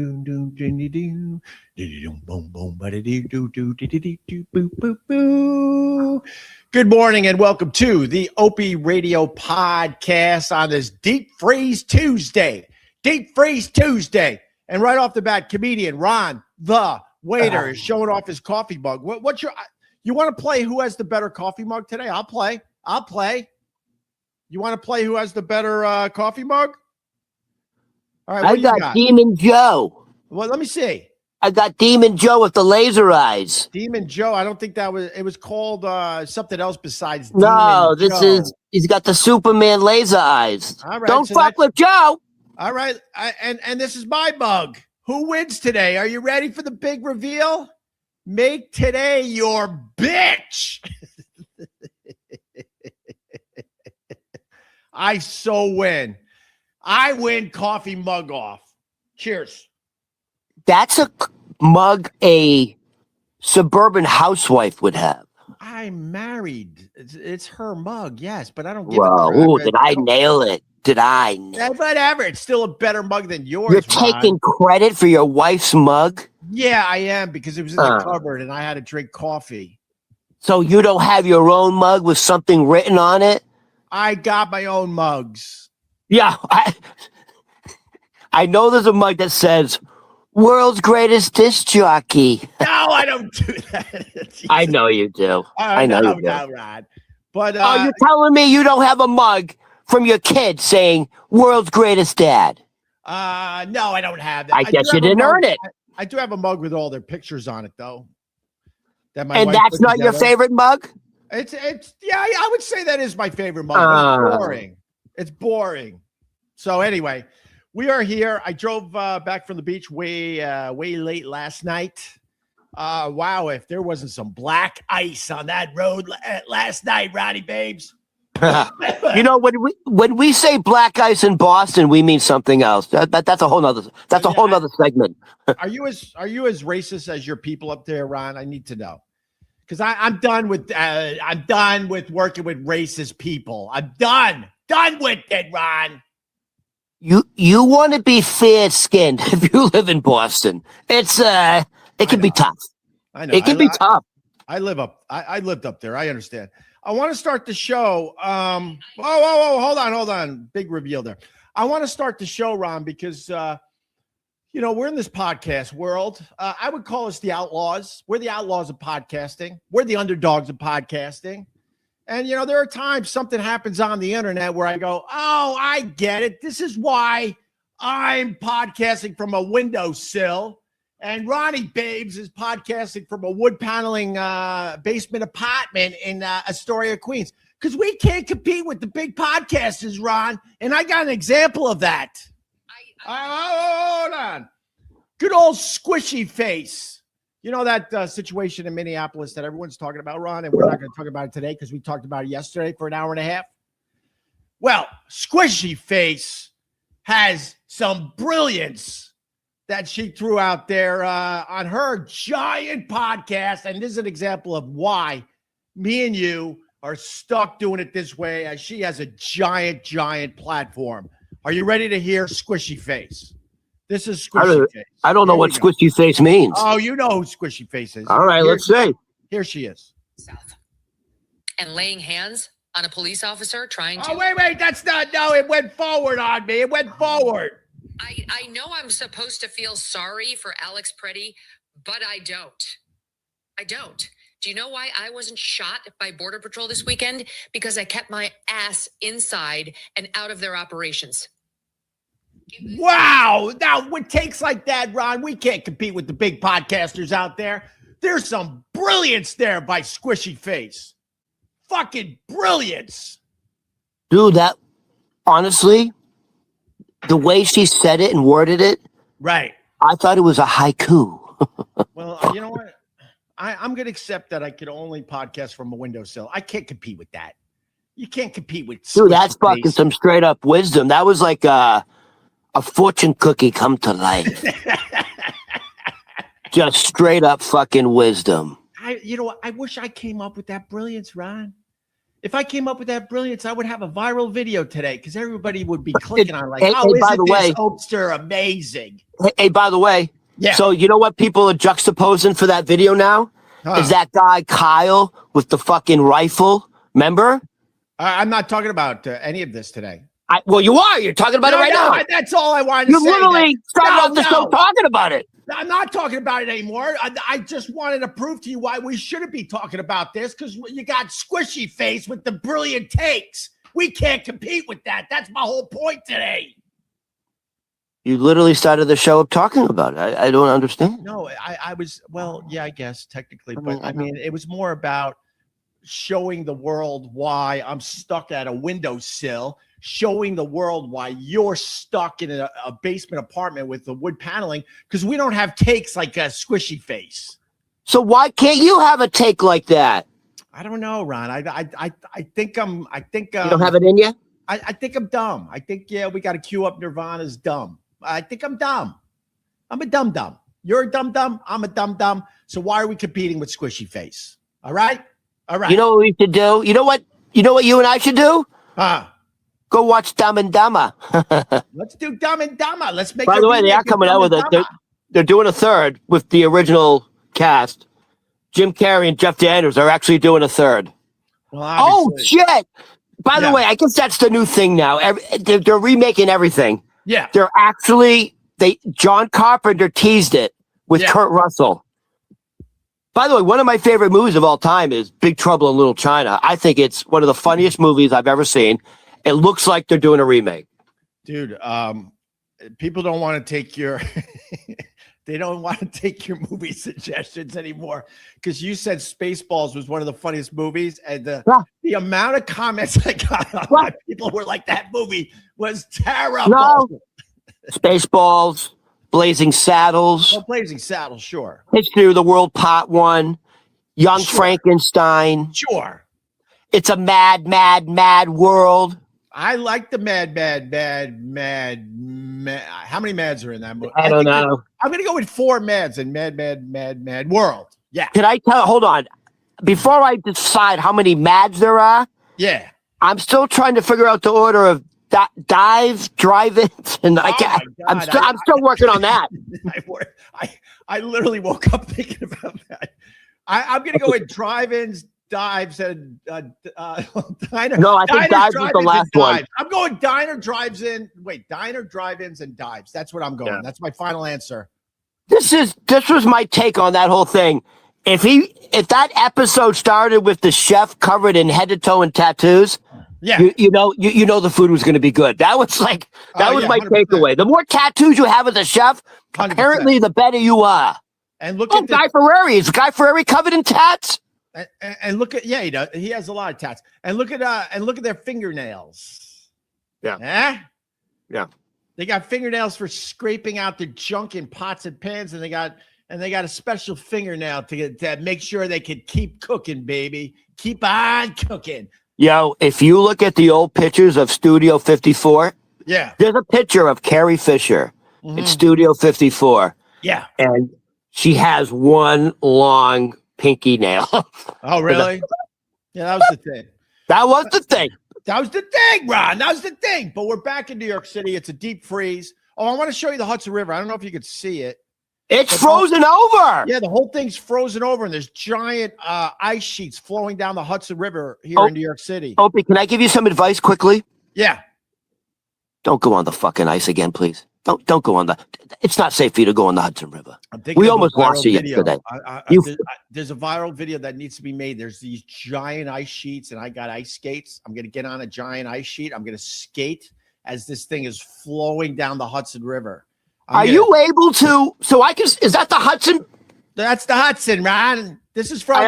Good morning and welcome to the Opie Radio Podcast on this Deep Freeze Tuesday. Deep Freeze Tuesday. And right off the bat, comedian Ron, the waiter, is showing off his coffee mug. What's your? You want to play who has the better coffee mug today? I'll play. You want to play who has the better coffee mug? All right, I got Demon Joe. Well, let me see. I got Demon Joe with the laser eyes. Demon Joe. I don't think that was. It was called something else besides. No, Demon Joe. He's got the Superman laser eyes. All right, don't so fuck with Joe. All right, and this is my mug. Who wins today? Are you ready for the big reveal? Make today your bitch. I so win. I win coffee mug off. Cheers. That's a mug a suburban housewife would have. I'm married. It's her mug, yes, but I don't give Whoa, did I nail it? Whatever. It's still a better mug than yours. You're taking credit for your wife's mug? Yeah, I am, because it was in the cupboard and I had to drink coffee. So you don't have your own mug with something written on it? I got my own mugs. Yeah, I know there's a mug that says world's greatest disc jockey. No, I don't do that. I know you do. I know you do. Rod. But you're telling me you don't have a mug from your kid saying world's greatest dad? No, I don't have that. I guess you didn't earn it. I do have a mug with all their pictures on it, though. And that's not your favorite mug? It's yeah, I would say that is my favorite mug. It's boring. It's boring. So anyway, we are here. I drove back from the beach way late last night. Wow, if there wasn't some black ice on that road last night, Roddy Babes. You know, when we say black ice in Boston, we mean something else. That's a whole nother segment. Are you as racist as your people up there, Ron? I need to know. Because I'm done with working with racist people. I'm done with it, Ron. You want to be fair-skinned if you live in Boston. It can be tough. I know. It can be tough. I lived up there. I understand. I want to start the show. Whoa, hold on. Big reveal there. I want to start the show, Ron, because we're in this podcast world. I would call us the outlaws. We're the outlaws of podcasting. We're the underdogs of podcasting. And, there are times something happens on the internet where I go, oh, I get it. This is why I'm podcasting from a windowsill. And Ronnie Babes is podcasting from a wood paneling basement apartment in Astoria, Queens. Because we can't compete with the big podcasters, Ron. And I got an example of that. Hold on. Good old squishy face. You know that situation in Minneapolis that everyone's talking about, Ron, and we're not going to talk about it today because we talked about it yesterday for an hour and a half. Well, Squishy Face has some brilliance that she threw out there on her giant podcast, and this is an example of why me and you are stuck doing it this way, as she has a giant platform. Are you ready to hear Squishy Face? This is Squishy Face. I don't know what Squishy Face means. Oh, you know who Squishy Face is. All right, let's see. Here she is. South. And laying hands on a police officer trying to... Oh, wait, that's not... No, it went forward on me. It went forward. I know I'm supposed to feel sorry for Alex Preddy, but I don't. Do you know why I wasn't shot by Border Patrol this weekend? Because I kept my ass inside and out of their operations. Wow. Now, with takes like that, Ron, we can't compete with the big podcasters out there. There's some brilliance there by Squishy Face. Fucking brilliance. Dude, that, honestly, the way she said it and worded it, right? I thought it was a haiku. Well, you know what? I'm going to accept that I could only podcast from a windowsill. I can't compete with that. You can't compete with Squishy Dude, that's fucking Face. some straight up wisdom. That was like a fortune cookie come to life. Just straight up fucking wisdom. I wish I came up with that brilliance, Ron. If I came up with that brilliance, I would have a viral video today because everybody would be clicking on like, by the way, Hopester amazing? Hey, by the way, Yeah. so you know what people are juxtaposing for that video now? Huh. Is that guy Kyle with the fucking rifle? Remember? I'm not talking about any of this today. Well, you are. You're talking about it right now. That's all I wanted to You say. literally started off the show talking about it. I'm not talking about it anymore. I just wanted to prove to you why we shouldn't be talking about this, because you got Squishy Face with the brilliant takes. We can't compete with that. That's my whole point today. You literally started the show up talking about it. I don't understand. No, I was, well, yeah, I guess technically, but I mean, it was more about showing the world why I'm stuck at a windowsill, showing the world why you're stuck in a basement apartment with the wood paneling, because we don't have takes like a Squishy Face. So why can't you have a take like that? I don't know, Ron. I think you don't have it in you? I think I'm dumb. I think, yeah, we got to cue up Nirvana's dumb. I think I'm dumb. I'm a dumb. You're a dumb. I'm a dumb. So why are we competing with Squishy Face? All right. You know what we should do? You know what you and I should do? Go watch Dumb and Dumber. Let's do Dumb and Dumber. Let's make. By the way, they are coming out with it. They're doing a third with the original cast. Jim Carrey and Jeff Daniels are actually doing a third. Well, oh shit! By the way, I guess that's the new thing now. They're remaking everything. Yeah. They're actually John Carpenter teased it with Kurt Russell. By the way, one of my favorite movies of all time is Big Trouble in Little China. I think it's one of the funniest movies I've ever seen. It looks like they're doing a remake. Dude, people don't want to take your they don't want to take your movie suggestions anymore, because you said Spaceballs was one of the funniest movies, and the amount of comments I got on why people were like, that movie was terrible. No. Spaceballs, Blazing Saddles. Well, Blazing Saddles, sure. History of the World Part 1, Young Frankenstein. Sure. It's a mad world. I like the mad. How many mads are in that movie? I don't know. I'm going to go with 4 mads in mad world. Yeah. Can I hold on. Before I decide how many mads there are, I'm still trying to figure out the order of dives, drive-ins, and I'm still working on that. I literally woke up thinking about that. I'm going to go with drive-ins, dives, and diner. No, I think dives is the last one. I'm going diner, drives-in. Wait, diner, drive-ins, and dives. That's what I'm going. Yeah. That's my final answer. This was my take on that whole thing. If that episode started with the chef covered in head to toe in tattoos, you know the food was going to be good. That was my 100%. takeaway. The more tattoos you have as a chef, 100%. Apparently the better you are. And look at Guy Fieri. Is Guy Fieri covered in tats? And look at he does. He has a lot of tats. And look at their fingernails. Yeah. They got fingernails for scraping out the junk in pots and pans, and they got a special fingernail to make sure they can keep cooking, baby. Keep on cooking. Yo, if you look at the old pictures of Studio 54, there's a picture of Carrie Fisher in Studio 54. Yeah. And she has one long pinky nail. Oh, really? Yeah, that was the thing. That was the thing, Ron. That was the thing. But we're back in New York City. It's a deep freeze. Oh, I want to show you the Hudson River. I don't know if you could see it. It's frozen over. Yeah, the whole thing's frozen over, and there's giant ice sheets flowing down the Hudson River here in New York City. Opie, can I give you some advice quickly? Yeah. Don't go on the fucking ice again, please. Don't go on it's not safe for you to go on the Hudson River. We almost lost you yesterday. There's a viral video that needs to be made. There's these giant ice sheets, and I got ice skates. I'm going to get on a giant ice sheet. I'm going to skate as this thing is flowing down the Hudson River. Are you able to? So I can. Is that the Hudson? That's the Hudson, Ron. This is from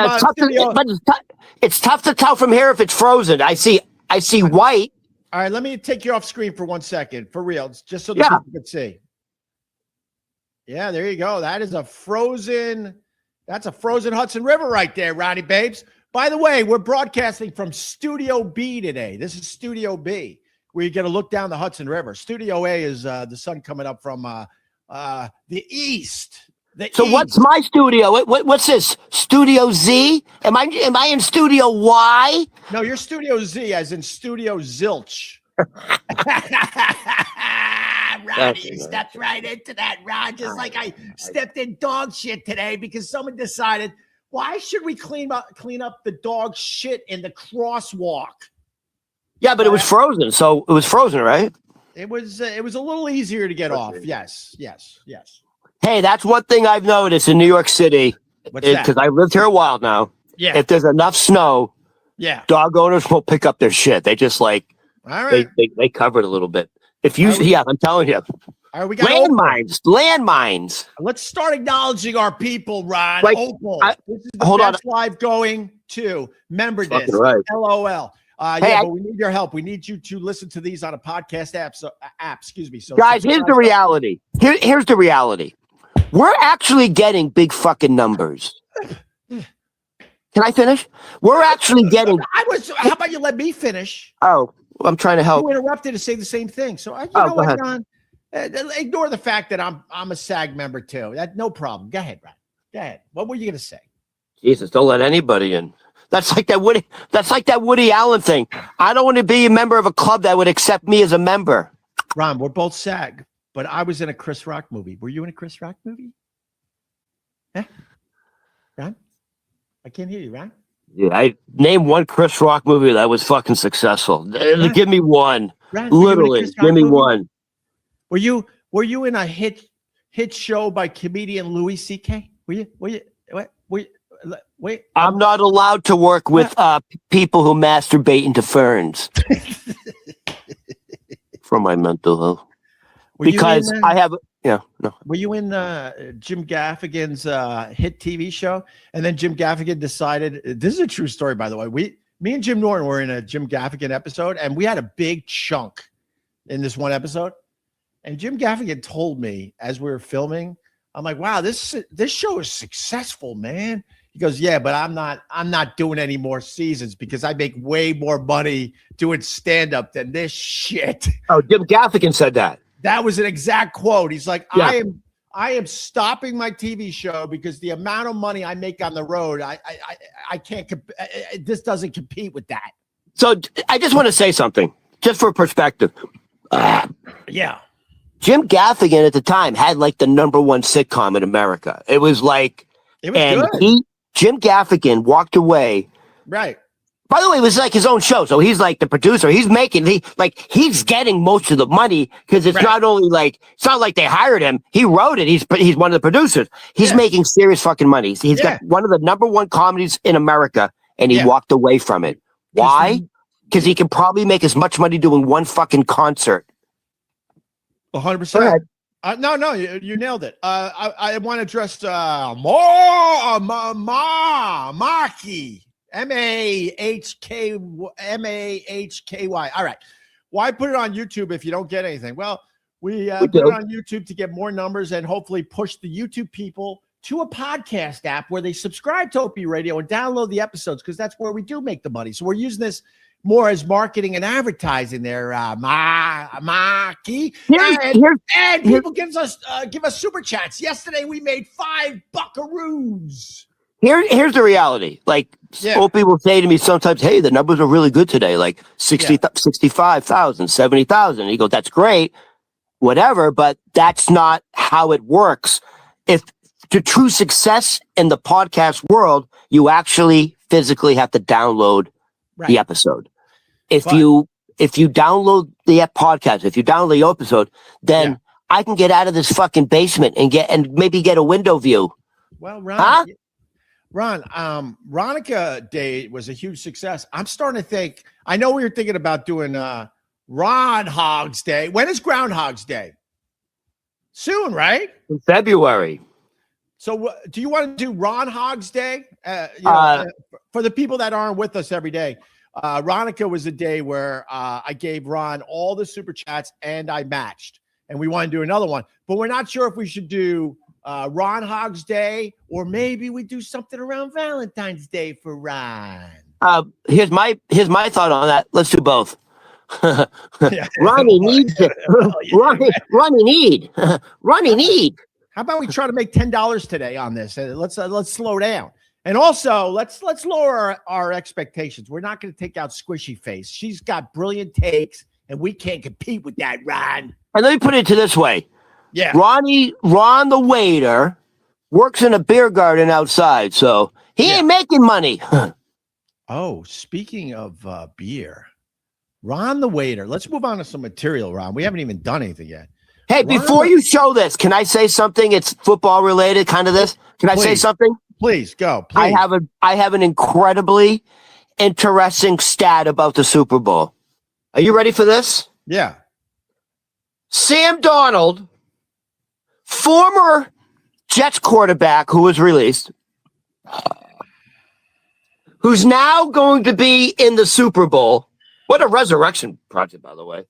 it's tough to tell from here if it's frozen. I see white. All right, let me take you off screen for 1 second, for real, just so the people can see. Yeah, there you go. That's a frozen Hudson River right there, Ronnie Babes. By the way, we're broadcasting from Studio B today. This is Studio B, where you get a look down the Hudson River. Studio A is the sun coming up from the east. What's my studio? What's this? Studio Z? Am I in Studio Y? No, you're Studio Z, as in Studio Zilch. Ronnie, you stepped right into that, Ron, just like I stepped in dog shit today because someone decided, why should we clean up the dog shit in the crosswalk? Yeah, but it was frozen, so it was frozen, right? It was a little easier to get off. Yes. Hey, that's one thing I've noticed in New York City. What's that? Because I've lived here a while now. Yeah. If there's enough snow, dog owners will pick up their shit. They just all right. They cover it a little bit. If you, I'm telling you. All right, we got landmines. Let's start acknowledging our people, Ron. Opal. This is the best live going to. Remember this. Right. LOL. But we need your help. We need you to listen to these on a podcast app. So, guys, here's the reality. Here's the reality. We're actually getting big fucking numbers. Can I finish? We're actually getting. How about you let me finish? Oh, I'm trying to help. You interrupted to say the same thing. So know what, Ron? Ignore the fact that I'm a SAG member too. No problem. Go ahead, Ron. Go ahead. What were you gonna say? Jesus, don't let anybody in. That's like that Woody Allen thing. I don't want to be a member of a club that would accept me as a member. Ron, we're both SAG, but I was in a Chris Rock movie. Were you in a Chris Rock movie? Huh? Ron? I can't hear you, Ron. Yeah, I named one Chris Rock movie that was fucking successful. Ron, give me one. Ron, literally, give me one. Were you in a hit show by comedian Louis C.K.? Were you? Wait. I'm not allowed to work with people who masturbate into ferns for my mental health. Because I have. Yeah, no. Were you in Jim Gaffigan's hit TV show? And then Jim Gaffigan decided, this is a true story, by the way. Me and Jim Norton were in a Jim Gaffigan episode, and we had a big chunk in this one episode. And Jim Gaffigan told me as we were filming, I'm like, wow, this show is successful, man. He goes, yeah, but I'm not doing any more seasons because I make way more money doing stand-up than this shit. Oh, Jim Gaffigan said that. That was an exact quote. He's like, yeah. I am stopping my TV show because the amount of money I make on the road, I can't. This doesn't compete with that. So I just want to say something, just for perspective. Yeah. Jim Gaffigan at the time had like the #1 sitcom in America. It was good. Jim Gaffigan walked away. Right. By the way, it was like his own show. So he's like the producer. He's getting most of the money because it's not only it's not like they hired him. He wrote it. He's one of the producers. He's making serious fucking money. He's got one of the #1 comedies in America, and he walked away from it. Why? Because he can probably make as much money doing one fucking concert. 100%. No, you nailed it. I want to address Maki. Mahky. All right. Why put it on YouTube if you don't get anything? Well, we put it on YouTube to get more numbers and hopefully push the YouTube people to a podcast app where they subscribe to Opie Radio and download the episodes because that's where we do make the money. So we're using this more as marketing and advertising there, Maki. And people give us super chats. Yesterday we made 5 buckaroos. Here's the reality. Opie will say to me sometimes, hey, the numbers are really good today. 65,000, 70,000. He goes, that's great, whatever, but that's not how it works. If the true success in the podcast world, you actually physically have to download the episode. If you download the podcast, if you download the episode, then I can get out of this fucking basement and maybe get a window view. Well, Ron, Ronica Day was a huge success. I'm starting to think, I know we were thinking about doing Groundhog's Day. When is Groundhog's Day? Soon, right? In February. So do you want to do Groundhog's Day? For the people that aren't with us every day, Ronica was a day where I gave Ron all the super chats and I matched. And we want to do another one. But we're not sure if we should do Ron Hogg's Day, or maybe we do something around Valentine's Day for Ron. Here's my thought on that. Let's do both. Ronnie needs it. Ronnie need. How about we try to make $10 today on this? Let's slow down. And also, let's lower our expectations. We're not going to take out Squishy Face. She's got brilliant takes, and we can't compete with that, Ron. And let me put it to this way. Yeah. Ron the waiter works in a beer garden outside, so he ain't making money. Oh, speaking of beer, Ron the waiter. Let's move on to some material, Ron. We haven't even done anything yet. Hey, before you show this, can I say something? It's football related, kind of this. Can I say something? Please go. Please. I have an incredibly interesting stat about the Super Bowl. Are you ready for this? Yeah. Sam Darnold, former Jets quarterback who was released, who's now going to be in the Super Bowl. What a resurrection project, by the way.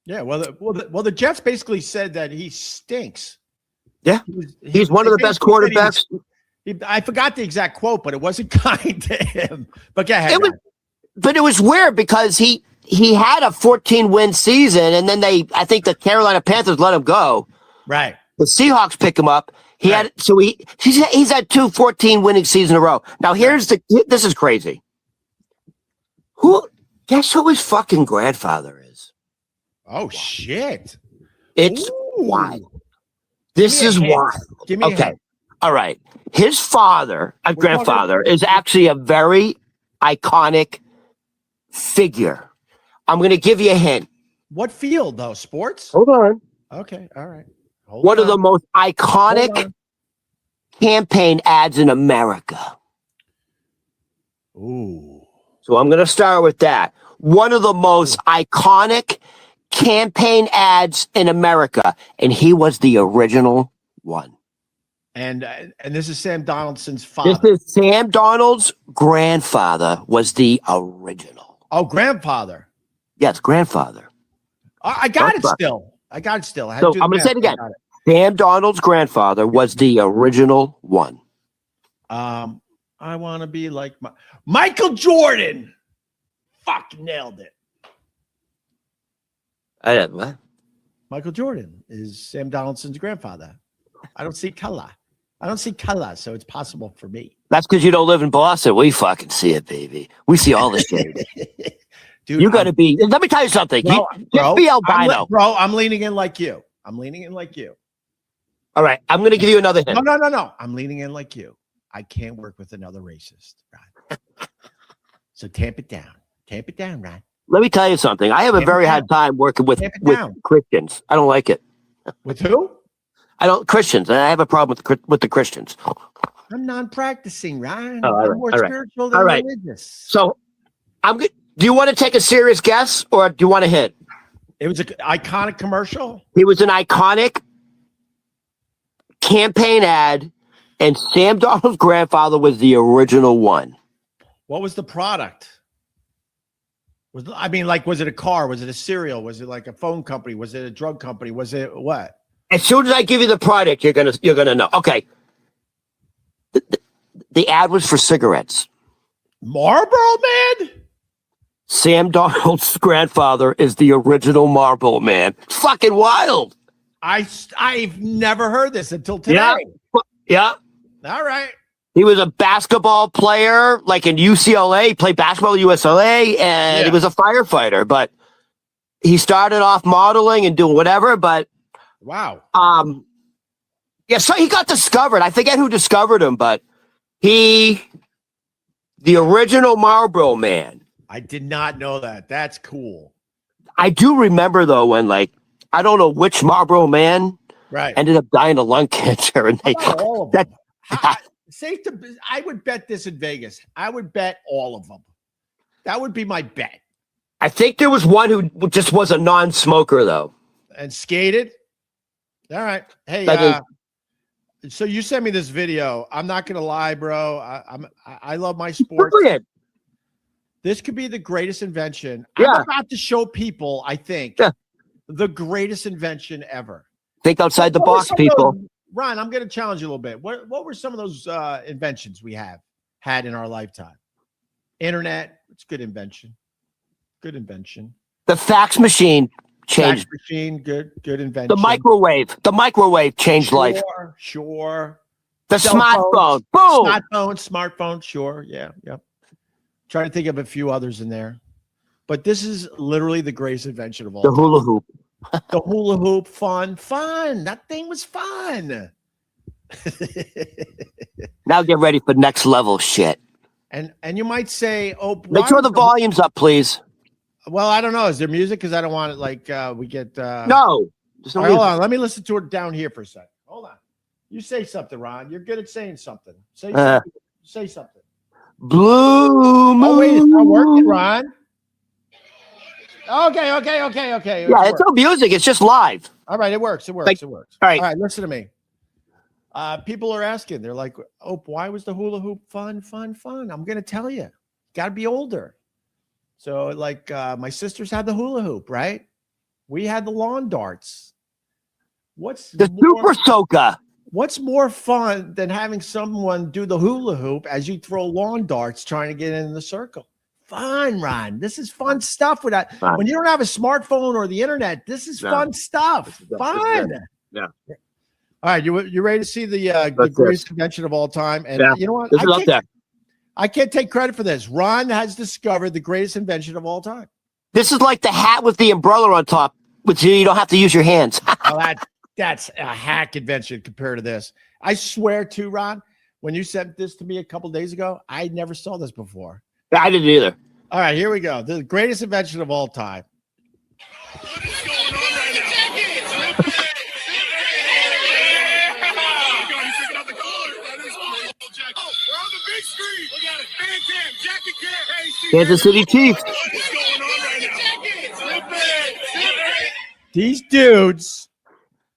Yeah, well, the Jets basically said that he stinks. Yeah, he's one of the best quarterbacks. I forgot the exact quote, but it wasn't kind to him. But go ahead. It was weird because he had a 14-win season, and then I think the Carolina Panthers let him go. Right. The Seahawks pick him up. He's had 2 14-winning seasons in a row. Now this is crazy. Guess who his fucking grandfather is? Oh shit! It's wild. This is wild. Give me a hint. All right. His grandfather, is actually a very iconic figure. I'm going to give you a hint. What field, though? Sports? Hold on. Okay. All right. One of the most iconic campaign ads in America. Ooh. So I'm going to start with that. One of the most iconic campaign ads in America. And he was the original one. And this is Sam Donaldson's father. This is Sam Donald's grandfather was the original. Oh, grandfather. Yes, grandfather. I got it still. So I'm going to say it again. Sam Donald's grandfather was the original one. I want to be like Michael Jordan. Fuck, nailed it. What? Michael Jordan is Sam Donaldson's grandfather. I don't see color, so it's possible for me. That's because you don't live in Boston. We fucking see it, baby. We see all the shit. Dude, you got to be. Let me tell you something. Just be albino. I'm leaning in like you. All right. I'm going to give you another hint. No. I'm leaning in like you. I can't work with another racist, Ron. So tamp it down, Ron. Let me tell you something. I have a very hard time working with Christians. I don't like it. With who? Christians. I have a problem with the Christians. I'm non-practicing, Ryan. I'm more spiritual than religious. So I'm good. Do you want to take a serious guess or do you want to hit? It was an iconic commercial. It was an iconic campaign ad, and Sam Darnold's grandfather was the original one. What was the product? Was it a car? Was it a cereal? Was it like a phone company? Was it a drug company? Was it what? As soon as I give you the product, you're gonna know. Okay. The ad was for cigarettes. Marlboro Man? Sam Darnold's grandfather is the original Marlboro Man. It's fucking wild. I've never heard this until today. Yeah. All right. He was a basketball player, like in UCLA. He played basketball at UCLA, and he was a firefighter. But he started off modeling and doing whatever. But wow. So he got discovered. I forget who discovered him, but the original Marlboro Man. I did not know that. That's cool. I do remember though when I don't know which Marlboro Man ended up dying of lung cancer, and all of them. I would bet this in Vegas. I would bet all of them. That would be my bet. I think there was one who just was a non-smoker though, and skated. All right. Hey, so you sent me this video. I'm not gonna lie, bro. I love my sports. This could be the greatest invention. Yeah. I'm about to show people, I think, the greatest invention ever. Think outside the box, people. Ron, I'm going to challenge you a little bit. What were some of those inventions we had in our lifetime? Internet, it's good invention. Good invention. The fax machine changed. Fax machine, good invention. The microwave changed life. Sure. The smartphone, boom. Smartphone, sure. Yeah. Trying to think of a few others in there. But this is literally the greatest invention of all time. The hula hoop. The hula hoop, fun. That thing was fun. Now get ready for next level shit. And you might say, oh, make sure the volume's up, please. Well, I don't know. Is there music? Because I don't want it like we get. No. All right, hold on. Let me listen to it down here for a second. Hold on. You say something, Ron. You're good at saying something. Say something. Say something. Blue moon. Oh, wait. It's not working, Ron. Okay. Yeah, it's no music. It's just live. All right. It works. It works. Like, it works. all right. All right. Listen to me. People are asking. They're like, oh, why was the hula hoop fun? I'm going to tell you. Got to be older. So, like, my sisters had the hula hoop, right? We had the lawn darts. What's the super soaker? What's more fun than having someone do the hula hoop as you throw lawn darts trying to get in the circle? Fun, Ron. This is fun stuff. When you don't have a smartphone or the internet, this is fun stuff. Fun. Yeah. All right, you ready to see the greatest convention of all time? And you know what? I can't take credit for this. Ron has discovered the greatest invention of all time. This is like the hat with the umbrella on top, which you don't have to use your hands. Oh, that's a hack invention compared to this. I swear to Ron, when you sent this to me a couple days ago, I never saw this before. I didn't either. All right, here we go. The greatest invention of all time. What is going on right now? Oh, we're on the big screen. Look at it. Fan cam, Jackie cam. Hey, Kansas City Chiefs. What is going on right now? These dudes,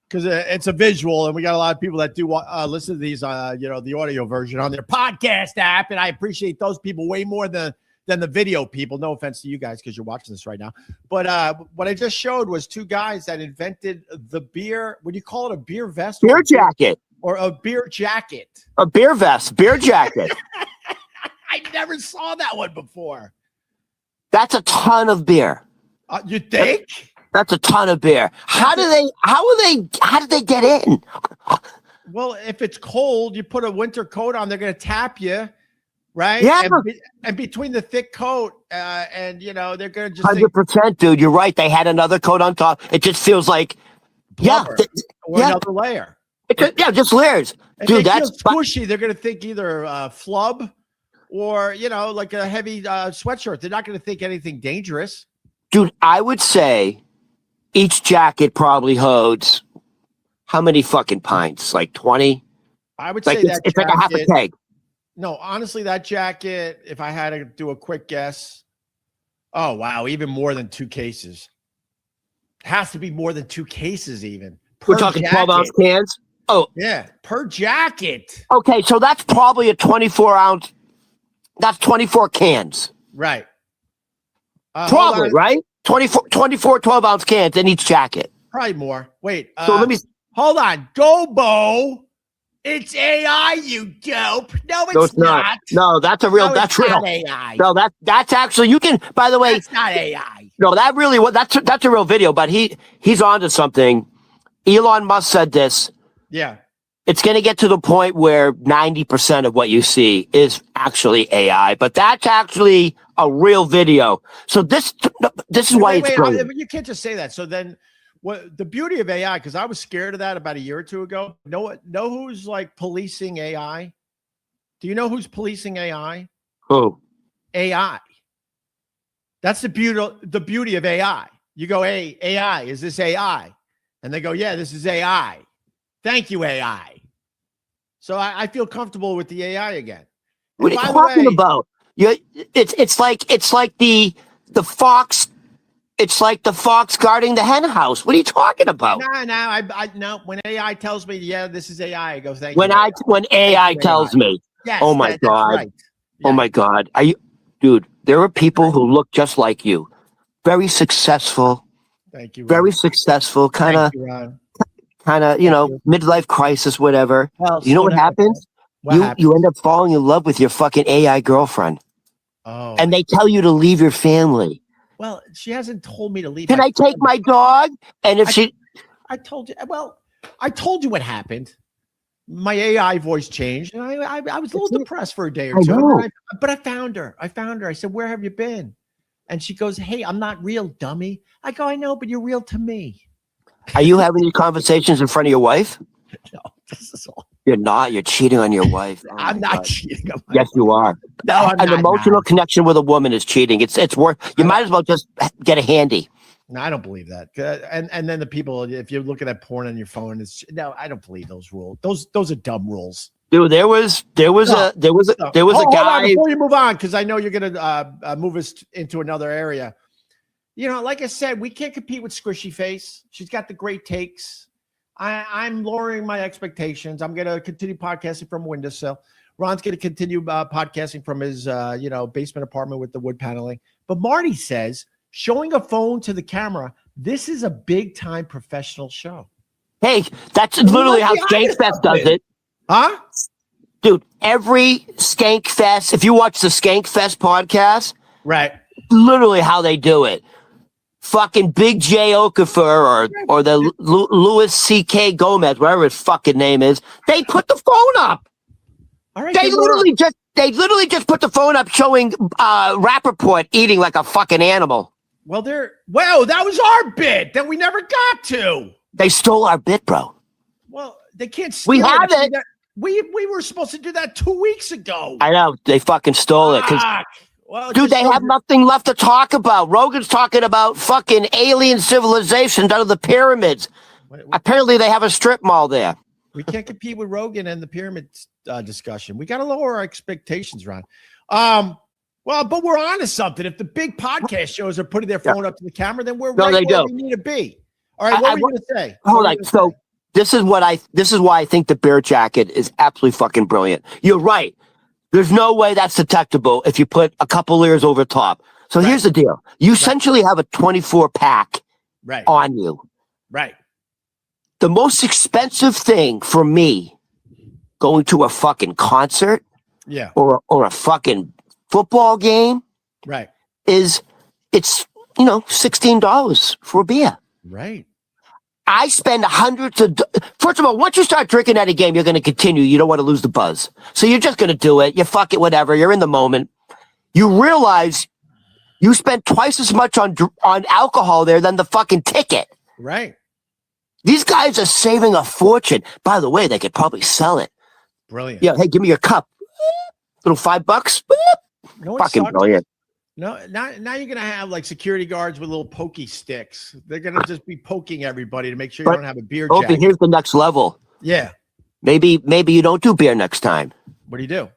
because it's a visual, and we got a lot of people that do listen to these, the audio version on their podcast app, and I appreciate those people way more than the video people. No offense to you guys because you're watching this right now. But what I just showed was two guys that invented the beer. Would you call it a beer vest? Beer jacket. Or a beer jacket. A beer vest, beer jacket. I never saw that one before. That's a ton of beer. You think? That's a ton of beer. How did they get in? Well, if it's cold, you put a winter coat on, they're going to tap you, right? Yeah. And between the thick coat and, they're going to just 100%, dude. You're right. They had another coat on top. It just feels like, another layer. Just layers. If dude, that's squishy. They're going to think either flub or, like a heavy sweatshirt. They're not going to think anything dangerous. Dude, I would say each jacket probably holds how many fucking pints? Like 20? I would say it's like a half a keg. No, honestly, that jacket, if I had to do a quick guess, oh, wow, even more than 2 cases. It has to be more than 2 cases even. We're talking 12-ounce cans? Oh. Yeah, per jacket. Okay, so that's probably a 24-ounce. That's 24 cans. Right. Probably, right? 24 12-ounce cans in each jacket. Probably more. Wait. So let me... Hold on. Gobo. It's AI, you dope. No, it's not. No, that's a real... No, that's real. Not AI. No, that's actually... You can... By the way... That's not AI. No, that really... That's a real video, but he's onto something. Elon Musk said this. Yeah. It's going to get to the point where 90% of what you see is actually AI, but that's actually a real video. So this is why it's brilliant. You can't just say that. So then what the beauty of AI, because I was scared of that about a year or two ago. Know who's like policing AI? Do you know who's policing AI? Who? AI. That's the beauty of AI. You go, hey, AI, is this AI? And they go, yeah, this is AI. Thank you, AI. So I feel comfortable with the AI again. What are you talking about? It's like the fox. It's like the fox guarding the hen house. What are you talking about? No. When AI tells me, yeah, this is AI, I go, thank you. When AI tells me, yes, oh my God, right. Oh my God, dude? There are people who look just like you, very successful. Thank you. Ron. Very successful, kind of, midlife crisis, whatever. Well, you know what happens? You end up falling in love with your fucking AI girlfriend. Oh. And they tell you to leave your family. Well, she hasn't told me to leave. Can I take my dog? And if I told you. Well, I told you what happened. My AI voice changed, and I was a little depressed for a day or two. But I found her. I said, "Where have you been?" And she goes, "Hey, I'm not real, dummy." I go, "I know, but you're real to me." Are you having these conversations in front of your wife? No, this is all. You're not. You're cheating on your wife. Oh I'm not cheating on my Yes, you are. No, I'm An not. emotional connection with a woman is cheating. It's worth. You might as well just get a handy. No, I don't believe that. And then the people, if you're looking at porn on your phone, I don't believe those rules. Those are dumb rules. Dude, there was a guy. Hold on, before you move on, because I know you're gonna move us into another area. You know, like I said, we can't compete with Squishy Face. She's got the great takes. I'm lowering my expectations. I'm gonna continue podcasting from a windowsill. Ron's gonna continue podcasting from his basement apartment with the wood paneling. But Marty says, showing a phone to the camera, this is a big time professional show. Hey, that's literally how Skankfest does it. Huh? Dude, every Skankfest, if you watch the Skankfest podcast, right, literally how they do it. Fucking Big J Okafor or the Louis C.K. Gomez, whatever his fucking name is, they put the phone up. All right, They literally just put the phone up showing Rappaport eating like a fucking animal. Well, that was our bit that we never got to. They stole our bit, bro. Well, they can't steal We have it. We were supposed to do that 2 weeks ago. I know. They fucking stole it. Well, dude, they have nothing left to talk about. Rogan's talking about fucking alien civilizations out of the pyramids. Apparently, they have a strip mall there. We can't compete with Rogan and the pyramid discussion. We got to lower our expectations, Ron. Well, but we're on to something. If the big podcast shows are putting their phone up to the camera, then we're right where we need to be. All right, what were you going to say? Hold on. So this is why I think the bear jacket is absolutely fucking brilliant. You're right. There's no way that's detectable if you put a couple layers over top. So here's the deal. You essentially have a 24 pack on you. Right. The most expensive thing for me going to a fucking concert or a fucking football game is it's $16 for a beer. Right. I spend hundreds of. First of all, once you start drinking at a game, you're going to continue. You don't want to lose the buzz, so you're just going to do it. You fuck it, whatever. You're in the moment. You realize you spent twice as much on alcohol there than the fucking ticket. Right. These guys are saving a fortune. By the way, they could probably sell it. Brilliant. Yeah. Hey, give me your cup. Little $5. Fucking brilliant. No, now you're gonna have like security guards with little pokey sticks. They're gonna just be poking everybody to make sure you don't have a beer jacket. Opie, here's the next level. Yeah. Maybe you don't do beer next time. What do you do?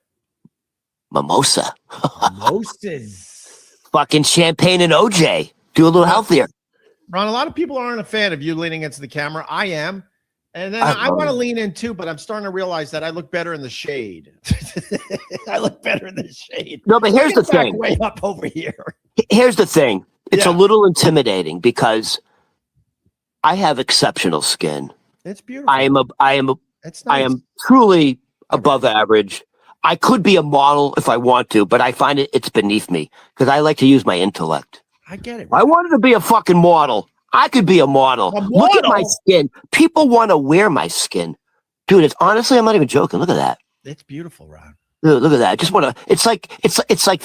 Mimosa. Mimosas. Fucking champagne and OJ. Do a little healthier. Ron, a lot of people aren't a fan of you leaning into the camera. I am. And then I want to lean in too, but I'm starting to realize that I look better in the shade. I look better in the shade. No, but here's the thing. Way up over here. Here's the thing. It's a little intimidating because I have exceptional skin. It's beautiful. I am truly above average. I could be a model if I want to, but I find it's beneath me because I like to use my intellect. I get it. Right? I wanted to be a fucking model. I could be a model. Look at my skin. People want to wear my skin. Dude, it's honestly, I'm not even joking. Look at that. It's beautiful, Ron. Dude, look at that. I just want to, it's like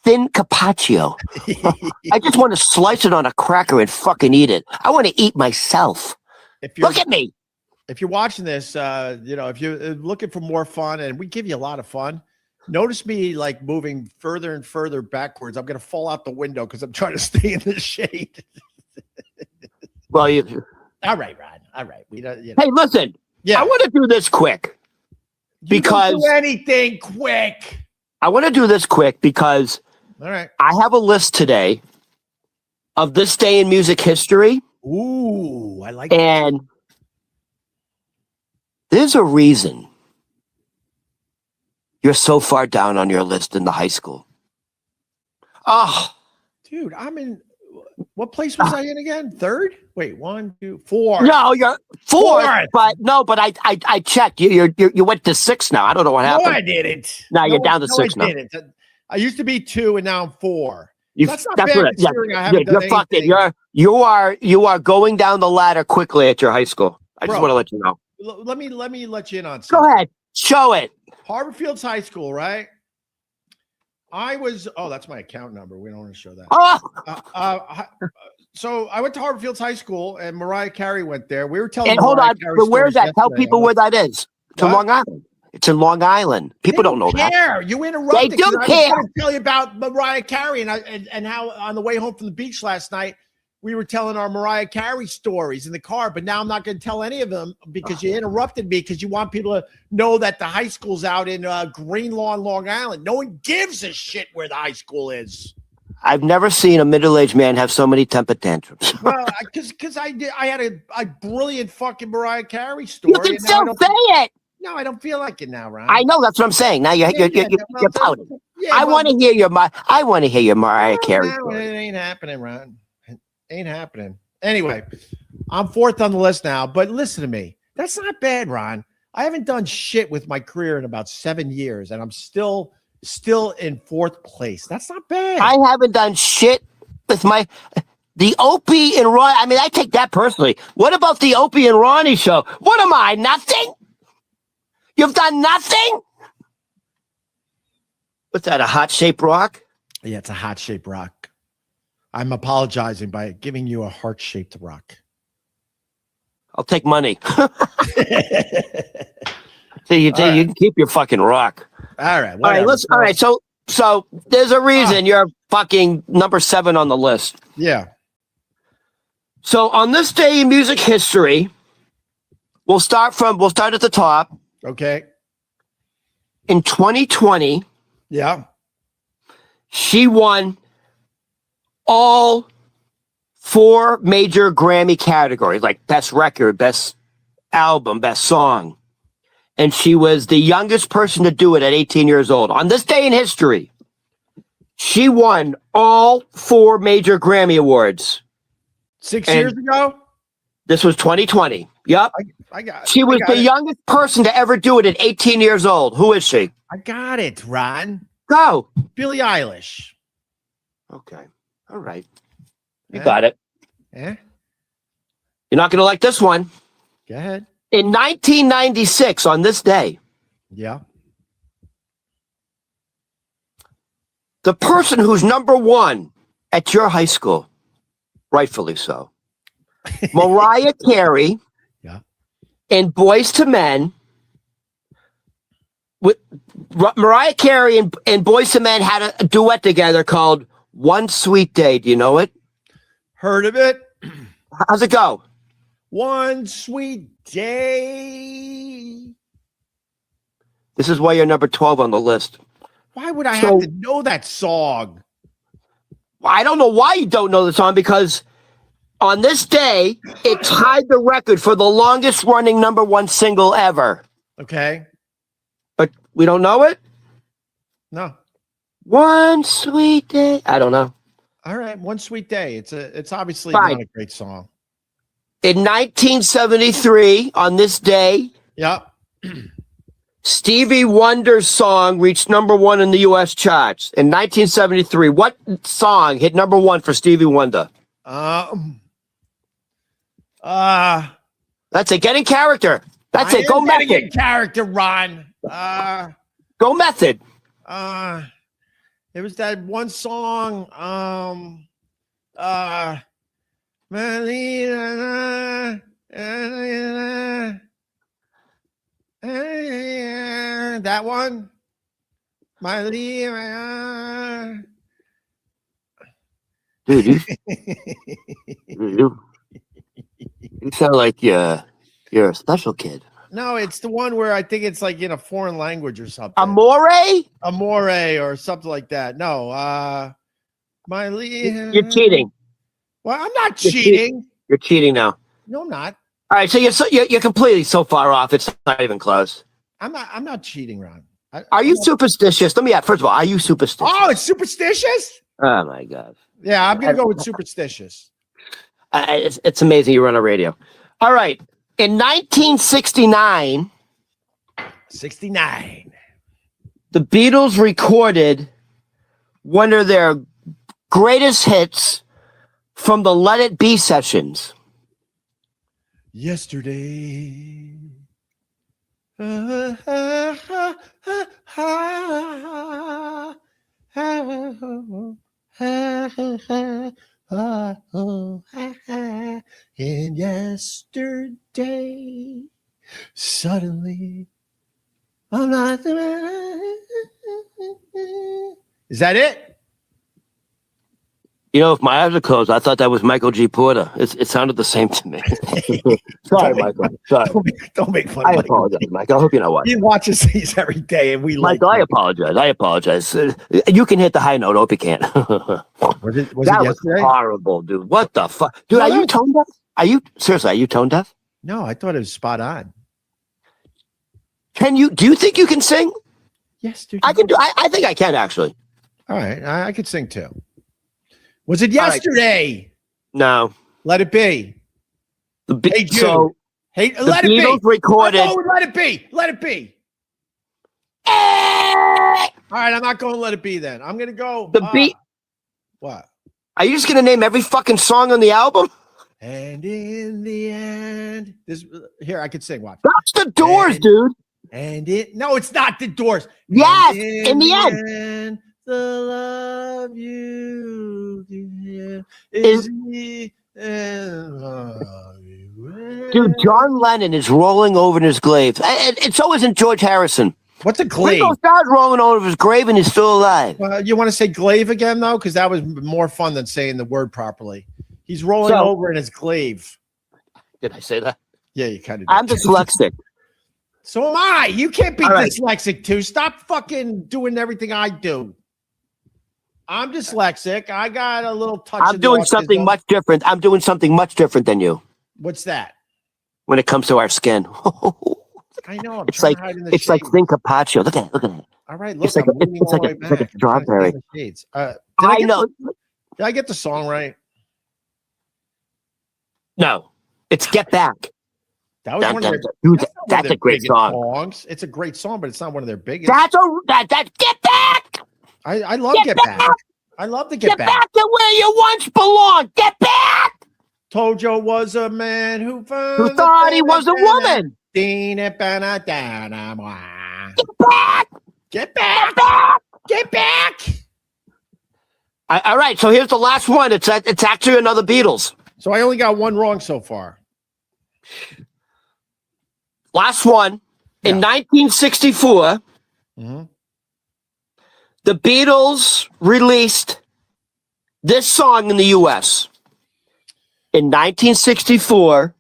thin carpaccio. I just want to slice it on a cracker and fucking eat it. I want to eat myself. Look at me. If you're watching this, if you're looking for more fun, and we give you a lot of fun, notice me like moving further and further backwards. I'm going to fall out the window because I'm trying to stay in the shade. Well, all right, Ron. All right. We don't. Hey, listen. Yeah, I want to do this quick because don't do anything quick. I want to do this quick because all right. I have a list today of this day in music history. Ooh, I like. And there's a reason you're so far down on your list in the high school. Oh, dude, I'm in. What place was I in again? Third? Wait, 1, 2, 4. No, you're fourth. But I checked. You went to 6 now. I don't know what happened. No, I didn't. No, you're down to 6 now. I used to be 2 and now I'm 4. That's not bad. You're fucking. You are going down the ladder quickly at your high school. I just want to let you know. Let me let you in on something. Go ahead. Show it. Harvard Fields High School, right? I was. Oh, that's my account number. We don't want to show that. Oh. So I went to Harvard Fields High School, and Mariah Carey went there. We were telling And hold Mariah on, Carey but where's stories that? Tell yesterday. people where that is. To What? Long Island. It's in Long Island. People don't know that. Care. You interrupted. They do I was care. going to tell you about Mariah Carey and how on the way home from the beach last night we were telling our Mariah Carey stories in the car. But now I'm not going to tell any of them because you interrupted me because you want people to know that the high school's out in Green Lawn, Long Island. No one gives a shit where the high school is. I've never seen a middle-aged man have so many temper tantrums. Well, because I had a brilliant fucking Mariah Carey story. You can still say it. No, I don't feel like it now, Ron. I know that's what I'm saying. Now you're pouting. I want to hear your Mariah Carey No, story. it ain't happening, Ron. It ain't happening. Anyway, I'm fourth on the list now, but listen to me. That's not bad, Ron. I haven't done shit with my career in about 7 years, and I'm still in fourth place. That's not bad. I haven't done shit with the Opie and Ron. I mean, I take that personally. What about the Opie and Ronnie show? What am I? Nothing? You've done nothing? What's that? A heart-shaped rock? Yeah, it's a heart-shaped rock. I'm apologizing by giving you a heart-shaped rock. I'll take money. You can keep your fucking rock. All right. All right. So there's a reason you're fucking number 7 on the list. Yeah. So on this day in music history, we'll start at the top. Okay. In 2020, Yeah. she won all 4 major Grammy categories, like best record, best album, best song. And she was the youngest person to do it at 18 years old. On this day in history, she won all 4 major Grammy Awards. 6 years ago? This was 2020. Yep. I got it. She was the youngest person to ever do it at 18 years old. Who is she? I got it, Ron. Go. Billie Eilish. Okay. All right. You got it. Yeah. You're not going to like this one. Go ahead. In 1996, on this day, Yeah. the person who's number 1 at your high school, rightfully so, Mariah Carey, Yeah. and Boys to Men. Mariah Carey and Boys to Men had a duet together called "One Sweet Day." Do you know it? Heard of it? How's it go? One sweet day. This is why you're number 12 on the list. Why would I have to know that song? I don't know why you don't know the song, because on this day, it tied the record for the longest running number 1 single ever. Okay. But we don't know it? No. One sweet day. I don't know. All right. One sweet day. It's obviously Fine. not a great song. In 1973, on this day, Yeah. Stevie Wonder's song reached number 1 in the U.S. charts. In 1973, what song hit number 1 for Stevie Wonder? That's it. Get in character. That's it. Go method. Get in character, Ron. Go method. It was that one song. That one. Dude, you sound like you're a special kid. No, it's the one where I think it's like in a foreign language or something. Amore or something like that. No, You're cheating. Well, I'm not cheating. You're cheating now. No, I'm not. All right, so you're completely so far off. It's not even close. I'm not cheating, Ron. Are you superstitious? Let me ask. First of all, are you superstitious? Oh, it's superstitious? Oh my God. Yeah, I'm gonna go with superstitious. It's amazing you run a radio. All right. In 1969, 69. the Beatles recorded one of their greatest hits from the Let It Be sessions. Yesterday. yesterday. Suddenly, I'm not the man. Is that it? You know, if my eyes are closed, I thought that was Michael G. Porter. It sounded the same to me. Sorry, Michael. Sorry. Don't make fun I of Michael. apologize, Mike. I hope you're not watching. He watches these every day, and we Michael, like I apologize. I apologize. You can hit the high note. Opie can't. Was it That was yesterday? horrible, dude. What the fuck? Dude, No, are you no. tone deaf? Seriously, are you tone deaf? No, I thought it was spot on. Do you think you can sing? Yesterday. I can do. I think I can actually. All right, I could sing too. Was it yesterday? No. Let it be. Hey, Jude. So Hey, the let it be. Beatles recorded. Oh, let it be. Let it be. All right, I'm not going to let it be then. I'm going to go. The beat. What? Are you just going to name every fucking song on the album? And in the end, here I could sing. Watch. That's the Doors, dude. No, it's not the Doors. Yes, And in the end. the love you give Is the dude, John Lennon is rolling over in his grave. And so isn't George Harrison. What's a glaive? Ringo Starr's rolling over his grave and he's still alive. You want to say glaive again, though? Because that was more fun than saying the word properly. He's rolling over in his glaive. Did I say that? Yeah, you kind of did. I'm dyslexic. So am I. You can't be All right. dyslexic, too. Stop fucking doing everything I do. I'm dyslexic. I got a little touch I'm of doing autism. something much different. I'm doing something much different than you What's that? when it comes to our skin. I know. I'm It's trying like to hide in the it's like shades. thin carpaccio. Look at it. Look at it. All right, look, It's like I'm a- moving it's all like the a- way it's like a back. I'm trying to stay strawberry. in the shades. I know. Did I get the song right? No, it's Get Back. That was one of their. Dude, That's, not one of that's their a great biggest song. songs. It's a great song, but it's not one of their biggest. That's Get Back. I love Get Back. I love the Get back to where you once belonged. Get back. Tojo was a man who thought he was a woman. Get back. Get back. Get back. All right, so here's the last one. It's actually another Beatles. So I only got one wrong so far. Last one. In 1964, Mhm. the Beatles released this song in the U.S. In 1964,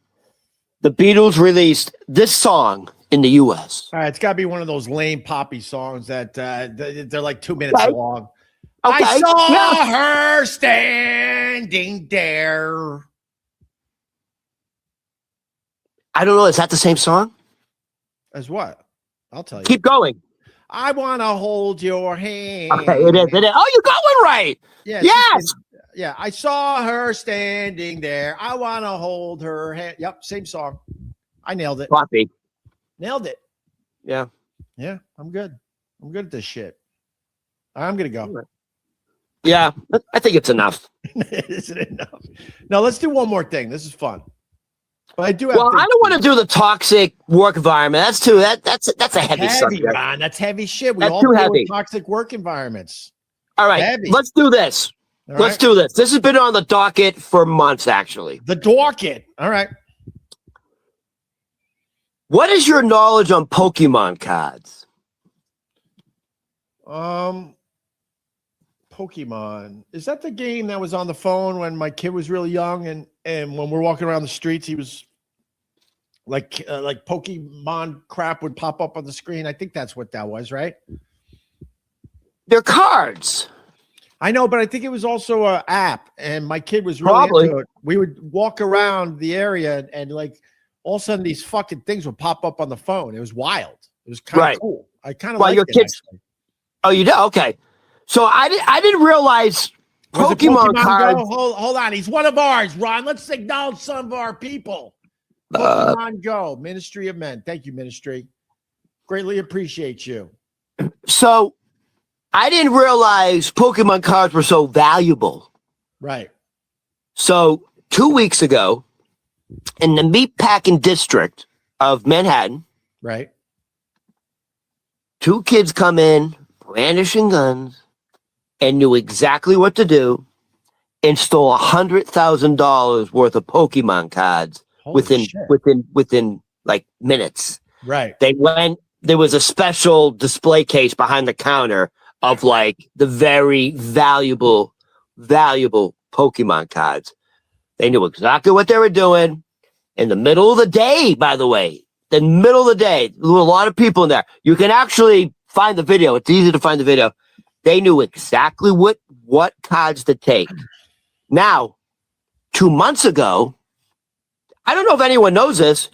the Beatles released this song in the U.S. All right, it's got to be one of those lame poppy songs that they're like 2 minutes Okay. long. Okay. I saw Yeah. her standing there. I don't know. Is that the same song? As what? I'll tell you. Keep going. I want to hold your hand. Okay, it is. Oh, you're going right. Yeah, Yes. Yeah, I saw her standing there. I want to hold her hand. Yep, same song. I nailed it. Coffee. Nailed it. Yeah. Yeah, I'm good. I'm good at this shit. I'm going to go. Yeah, I think it's enough. Is it enough? Now, let's do one more thing. This is fun. But I do have Well, I don't want to do the toxic work environment. That's a heavy subject. Ron. That's heavy shit. We That's all too deal heavy. with toxic work environments. All right, Heavy. let's do this. All Let's right? do this. This has been on the docket for months, actually. The docket. All right. What is your knowledge on Pokemon cards? Pokemon. Is that the game that was on the phone when my kid was really young and when we're walking around the streets, he was like Pokemon crap would pop up on the screen. I think that's what that was, right? They're cards. I know, but I think it was also an app, and my kid was really Probably. into it. We would walk around the area and like all of a sudden these fucking things would pop up on the phone. It was wild. It was kind of Right. cool. I kind of Well, liked your it, kids- actually. Oh, you do? Okay. So I didn't realize Was it Pokemon cards. Go? Hold on. He's one of ours, Ron. Let's acknowledge some of our people. Pokemon Go, Ministry of Men. Thank you, Ministry. Greatly appreciate you. So I didn't realize Pokemon cards were so valuable. Right. So 2 weeks ago, in the meatpacking district of Manhattan, Right. 2 kids come in, brandishing guns, and knew exactly what to do, and stole $100,000 worth of Pokemon cards Holy shit. within like minutes. Right. There was a special display case behind the counter of like the very valuable Pokemon cards. They knew exactly what they were doing in the middle of the day, by the way. The middle of the day. There were a lot of people in there. You can actually find the video. It's easy to find the video. They knew exactly what cards to take. Now, 2 months ago, I don't know if anyone knows this.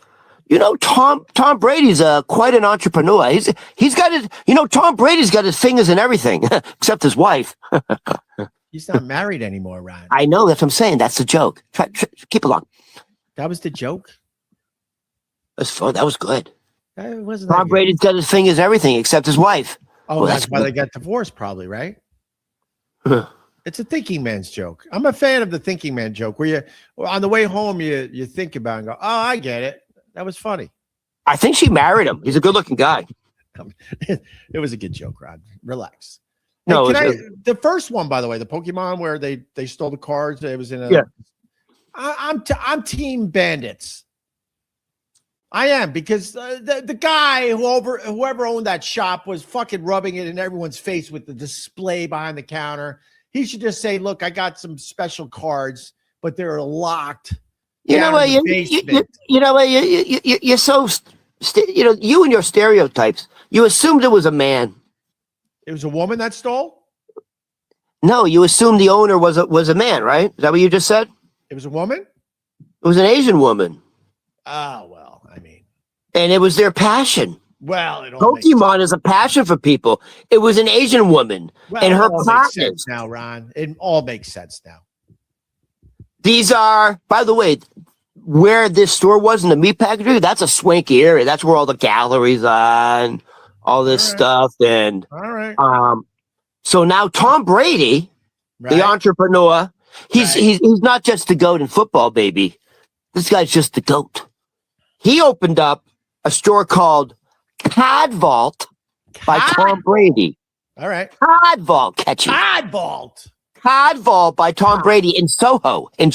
You know, Tom Brady's quite an entrepreneur. He's got his, Tom Brady's got his fingers in everything except his wife. He's not married anymore, Ryan. I know, that's what I'm saying. That's the joke. Keep along. That was the joke. That's fun. That was good. That wasn't Tom Brady's got his fingers in everything except his wife. Oh, well, that's why good. they got divorced, probably, right? It's a thinking man's joke. I'm a fan of the thinking man joke, where on the way home you think about it and go, "Oh, I get it. That was funny." I think she married him. He's a good-looking guy. It was a good joke, Rod. Relax. No, Hey, the first one, by the way, the Pokemon where they stole the cards. It was in a. Yeah. I'm team bandits. I am, because the guy whoever owned that shop was fucking rubbing it in everyone's face with the display behind the counter. He should just say, "Look, I got some special cards, but they're locked." You know what? You're so you and your stereotypes. You assumed it was a man. It was a woman that stole? No, you assumed the owner was a man, right? Is that what you just said? It was a woman? It was an Asian woman. Oh, well, I mean. And it was their passion. Well, Pokemon is a passion for people. It was an Asian woman. And her partners. Now, Ron. It all makes sense now. These are, by the way, where this store was in the meat packager, that's a swanky area. That's where all the galleries are and all this stuff. And all right. So now Tom Brady, the entrepreneur, he's not just the GOAT in football, baby. This guy's just the GOAT. He opened up a store called Card Vault by Tom Brady. All right. Card Vault, catchy. Card Vault. Card Vault by Tom Brady in Soho. And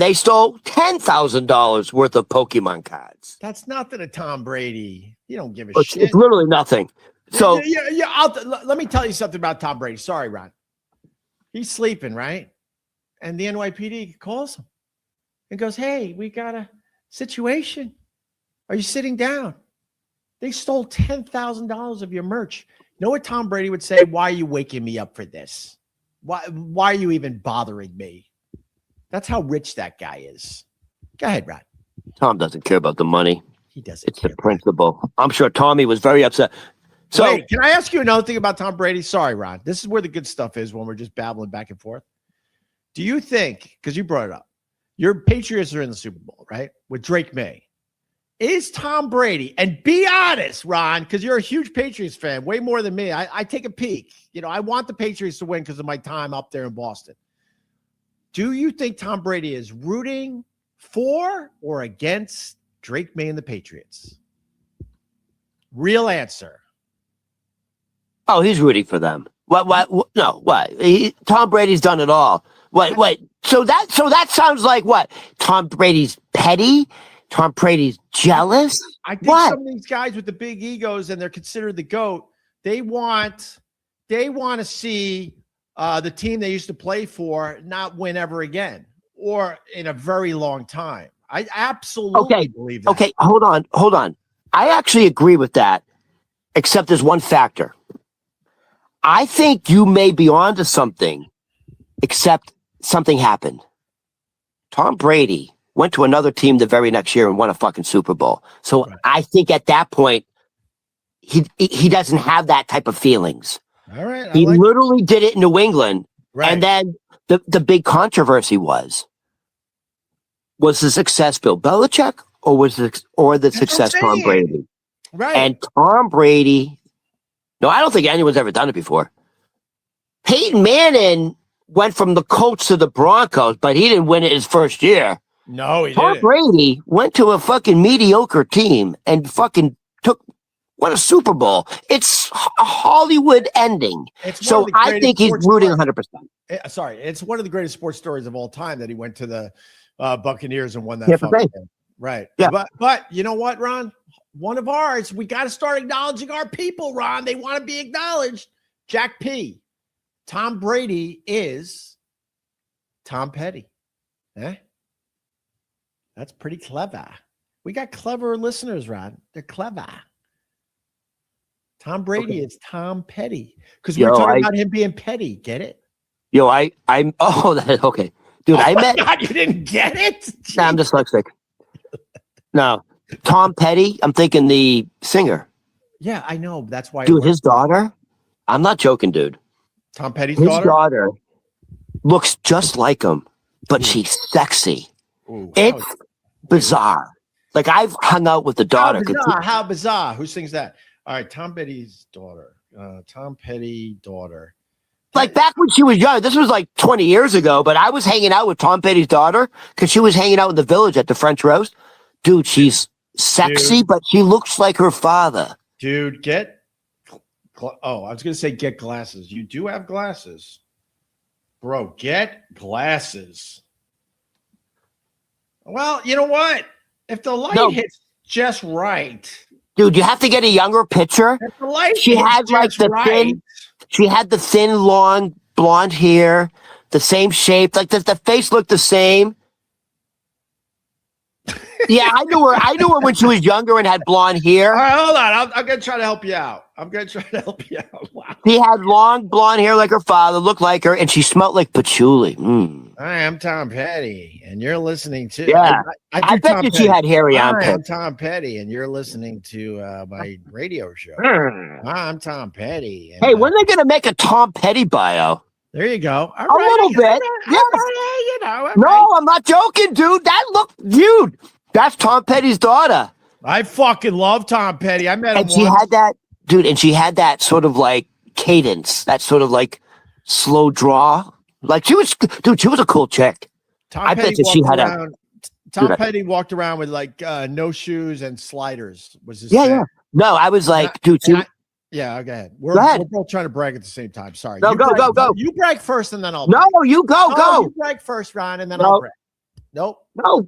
they stole $10,000 worth of Pokemon cards. That's nothing to Tom Brady. You don't give a shit. It's literally nothing. So let me tell you something about Tom Brady. Sorry, Ron. He's sleeping, right? And the NYPD calls him and goes, "Hey, we got a situation. Are you sitting down? They stole $10,000 of your merch." You know what Tom Brady would say? "Why are you waking me up for this? Why are you even bothering me?" That's how rich that guy is. Go ahead, Rod. Tom doesn't care about the money. He doesn't. It's the principle. I'm sure Tommy was very upset. So, wait, can I ask you another thing about Tom Brady? Sorry, Ron. This is where the good stuff is when we're just babbling back and forth. Do you think, because you brought it up, your Patriots are in the Super Bowl, right? With Drake May. Is Tom Brady, and be honest, Ron, because you're a huge Patriots fan, way more than me. I take a peek. I want the Patriots to win because of my time up there in Boston. Do you think Tom Brady is rooting for or against Drake May and the Patriots? Real answer. Oh, he's rooting for them. What? No, what? Tom Brady's done it all. What? So that sounds like what? Tom Brady's petty? Tom Brady's jealous? I think some of these guys with the big egos, and they're considered the GOAT, they want to see the team they used to play for not win ever again, or in a very long time. I absolutely believe that. Okay, hold on. I actually agree with that, except there's one factor. I think you may be onto something, except something happened. Tom Brady went to another team the very next year and won a fucking Super Bowl. So I think at that point, he doesn't have that type of feelings. All right. He literally did it in New England. Right. And then the big controversy was the success Bill Belichick or the success Tom Brady? Right. And Tom Brady, no, I don't think anyone's ever done it before. Peyton Manning went from the Colts to the Broncos, but he didn't win it his first year. No, he didn't. Tom Brady went to a fucking mediocre team and fucking won a Super Bowl. It's a Hollywood ending. So I think he's rooting 100%. Sorry, it's one of the greatest sports stories of all time that he went to the Buccaneers and won that Tampa fucking Bay. game. Right. Yeah. But you know what, Ron? One of ours, we got to start acknowledging our people, Ron. They want to be acknowledged. Jack P. Tom Brady is Tom Petty. Eh? That's pretty clever. We got clever listeners, Ron. They're clever. Tom Brady is Tom Petty. Because we're talking about him being petty. Get it? I'm okay. Dude, I met God, you didn't get it? Nah, I'm dyslexic. No. Tom Petty, I'm thinking the singer. Yeah, I know. That's why. Dude, his daughter, I'm not joking, dude. Tom Petty's His daughter? daughter looks just like him, but she's sexy. Ooh, it's bizarre. Like, I've hung out with the daughter. How bizarre. Who sings that? All right, Tom Petty's daughter. Tom Petty daughter. Like, back when she was young, this was like 20 years ago, but I was hanging out with Tom Petty's daughter because she was hanging out in the village at the French roast. Dude, she's sexy, but she looks like her father. Dude, I was going to say get glasses. You do have glasses. Bro, get glasses. Well, you know what? If the light hits just right. Dude, you have to get a younger picture. If the light she had like the thin, she had the thin, long blonde hair, the same shape. Like the face looked the same. Yeah, I knew her when she was younger and had blonde hair. All right, hold on. I'm going to try to help you out. Wow. She had long blonde hair like her father, looked like her, and she smelled like patchouli. Hi, I'm Tom Petty, and you're listening to. Yeah, I bet you she had hairy armpits. I'm Tom Petty, and you're listening to my radio show. I'm Tom Petty. And, hey, when are they going to make a Tom Petty bio? There you go. A little bit. No, I'm not joking, dude. Dude, that's Tom Petty's daughter. I fucking love Tom Petty. I met him once. She had that, dude, and she had that sort of like cadence, that sort of like slow draw. Like she was a cool chick. Tom Petty walked around with like no shoes and sliders. Was his thing. Yeah. No, I was like, dude. Yeah, go ahead. We're both trying to brag at the same time. Sorry. No, go. You brag first, and then I'll. No, you go. You brag first, Ron, and then I'll brag. Nope. No.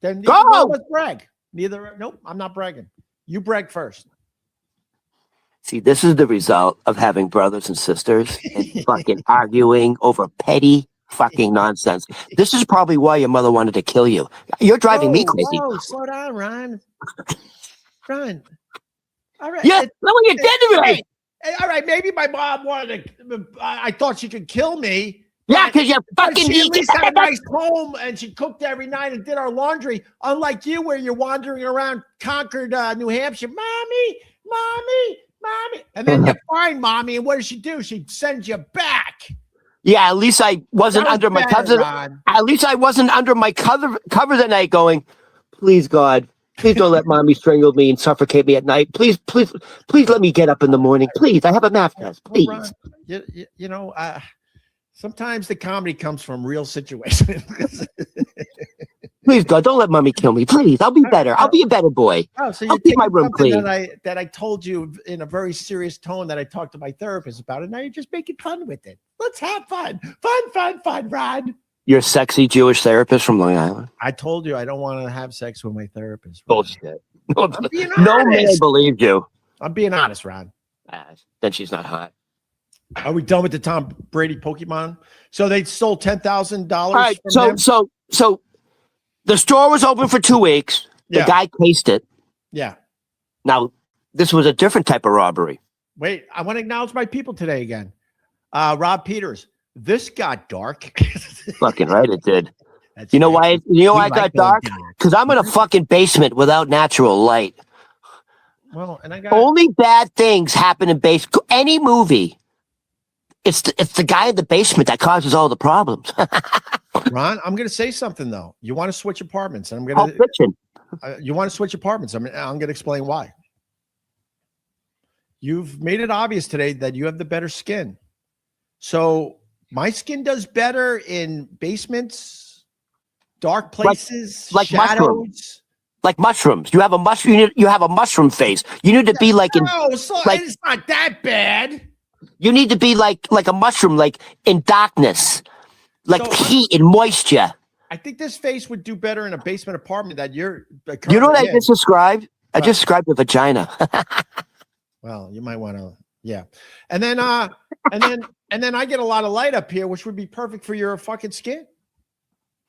Then go. Let's brag. Nope. I'm not bragging. You brag first. See, this is the result of having brothers and sisters and fucking arguing over petty fucking nonsense. This is probably why your mother wanted to kill you. You're driving me crazy. Whoa, slow down, Ron. Ron. All right. Yeah, no, you did to me. All right, maybe my mom wanted to. I thought she could kill me. Yeah, because you're fucking. She at least had a nice home, and she cooked every night and did our laundry. Unlike you, where you're wandering around Concord, New Hampshire, mommy, and then you find mommy, and what does she do? She sends you back. Yeah, at least I wasn't under my cover. At least I wasn't under my cover that night, going, please God. Please don't let mommy strangle me and suffocate me at night. Please let me get up in the morning. Please, I have a math test. Please. Ron, you know, sometimes the comedy comes from real situations. Please, God, don't let mommy kill me. Please, I'll be better. I'll be a better boy. Oh, so I'll keep my room clean. That I told you in a very serious tone that I talked to my therapist about it. Now you're just making fun with it. Let's have fun. Fun, Ron. You're a sexy Jewish therapist from Long Island. I told you I don't want to have sex with my therapist. Ron. Bullshit. No man believed you. I'm being honest, Ron. Then she's not hot. Are we done with the Tom Brady Pokemon? So they stole $10,000. All right. From So the store was open for 2 weeks. The guy cased it. Yeah. Now this was a different type of robbery. Wait, I want to acknowledge my people today again. Rob Peters. This got dark. Fucking right, it did. You know why? You know why it got dark? Because I'm in a fucking basement without natural light. Well, and I got only bad things happen in any movie. It's the guy in the basement that causes all the problems. Ron, I'm going to say something though. You want to switch apartments, and I'm going to. You want to switch apartments? I'm going to explain why. You've made it obvious today that you have the better skin. So my skin does better in basements, dark places, like shadows. Mushrooms. Like mushrooms. You have a mushroom. You have a mushroom face. You need to be like it's not that bad. You need to be like a mushroom, like in darkness, like heat and moisture. I think this face would do better in a basement apartment that you're. You know what I in. just described? I just described a vagina. Well, you might want to, yeah. And then I get a lot of light up here, which would be perfect for your fucking skin.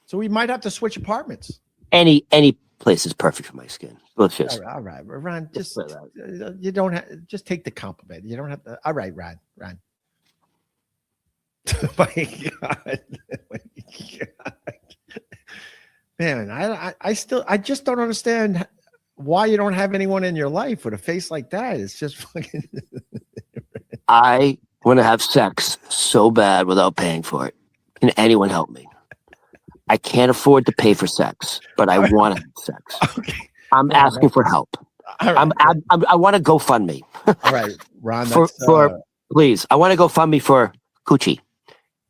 So we might have to switch apartments. Any place is perfect for my skin. Let's just. All right, Ron. Just you don't have. Just take the compliment. You don't have to. All right, Ron. Oh my God. Man, I just don't understand why you don't have anyone in your life with a face like that. It's just fucking. I want to have sex so bad without paying for it. Can anyone help me? I can't afford to pay for sex, but I want to have sex. Okay. I'm asking for help. Right. I want to GoFundMe. All right, Ron. For please, I want to GoFundMe for Coochie.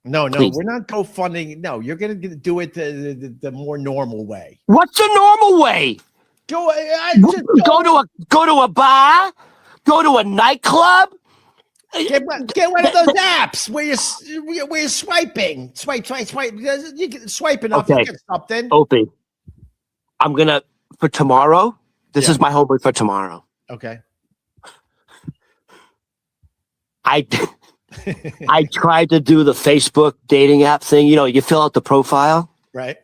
No, please. We're not GoFunding. No, you're going to do it the more normal way. What's the normal way? Go to a bar, go to a nightclub. Get one of those apps where you're swiping, swipe. You can swipe enough, okay. You get something. Opie, I'm gonna for tomorrow. This is my homework for tomorrow. Okay. I tried to do the Facebook dating app thing. You know, you fill out the profile. Right.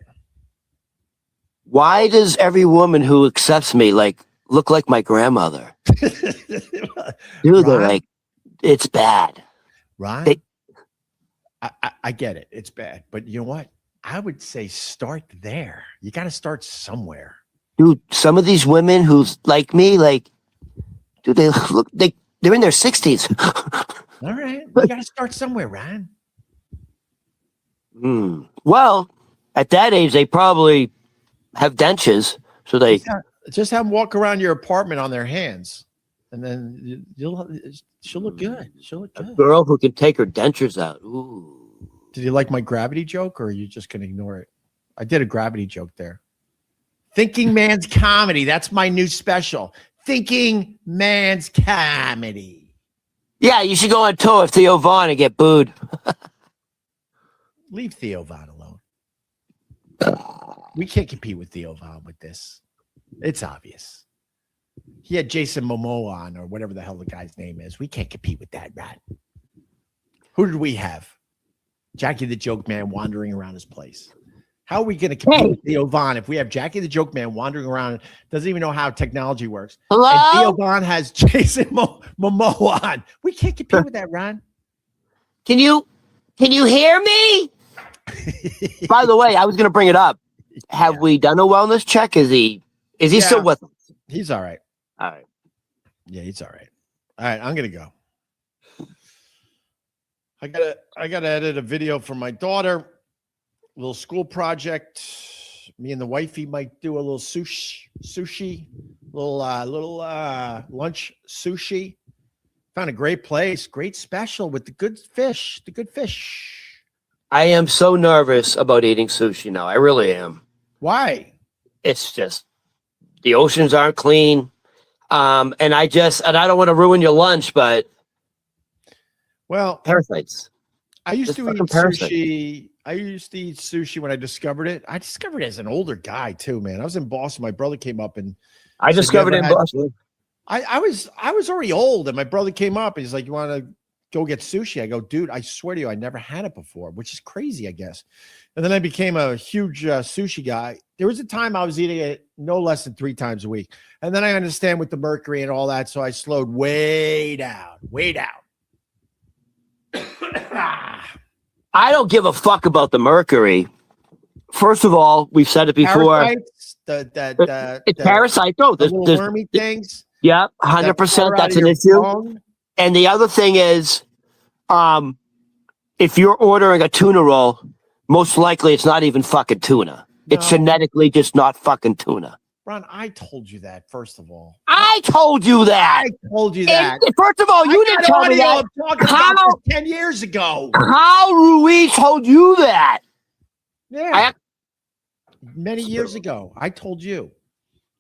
Why does every woman who accepts me look like my grandmother? Dude, they're like, it's bad. Ron, I get it. It's bad. But you know what? I would say start there. You got to start somewhere. Dude, some of these women who's like me, dude, they're in their 60s. All right. You got to start somewhere, Ron. Well, at that age, they probably have dentures. So they just have them walk around your apartment on their hands. And then she'll look good. She'll look good. A girl who can take her dentures out. Ooh. Did you like my gravity joke, or are you just going to ignore it? I did a gravity joke there. Thinking Man's Comedy. That's my new special. Thinking Man's Comedy. Yeah, you should go on tour with Theo Vaughn and get booed. Leave Theo Vaughn alone. We can't compete with Theo Vaughn with this. It's obvious. He had Jason Momoa on, or whatever the hell the guy's name is. We can't compete with that, right? Who did we have? Jackie the Joke Man wandering around his place. How are we going to compete with Theo Vaughn if we have Jackie the Joke Man wandering around, doesn't even know how technology works? Hello? And Theo Vaughn has Jason Momoa on. We can't compete with that, Ron. Can you hear me? By the way, I was going to bring it up. Have we done a wellness check? Is he still with us? He's all right. All right. Yeah, he's all right. All right, I'm going to go. I gotta edit a video for my daughter. A little school project. Me and the wifey might do a little sushi, little lunch sushi. Found a great place, great special with the good fish. I am so nervous about eating sushi now. I really am. Why? It's just the oceans aren't clean. And I don't want to ruin your lunch, but parasites. I used to eat sushi. I used to eat sushi when I discovered it. I discovered it as an older guy too, man. I was in Boston. My brother came up and I discovered it in Boston. I was already old, and my brother came up. And he's like, "You want to go get sushi?" I go, "Dude, I swear to you, I never had it before," which is crazy, I guess. And then I became a huge sushi guy. There was a time I was eating it no less than 3 times a week, and then I understand with the mercury and all that, so I slowed way down. I don't give a fuck about the mercury. First of all, we've said it before. Parasites, it's parasites. No, the little wormy things. Yeah, 100%. That's an issue. Phone. And the other thing is, if you're ordering a tuna roll, most likely it's not even fucking tuna. No. It's genetically just not fucking tuna. Ron, I told you that, first of all. I told you that. First of all, you didn't tell me that. How? 10 years ago. How Ruiz told you that? Yeah. Many years ago. I told you.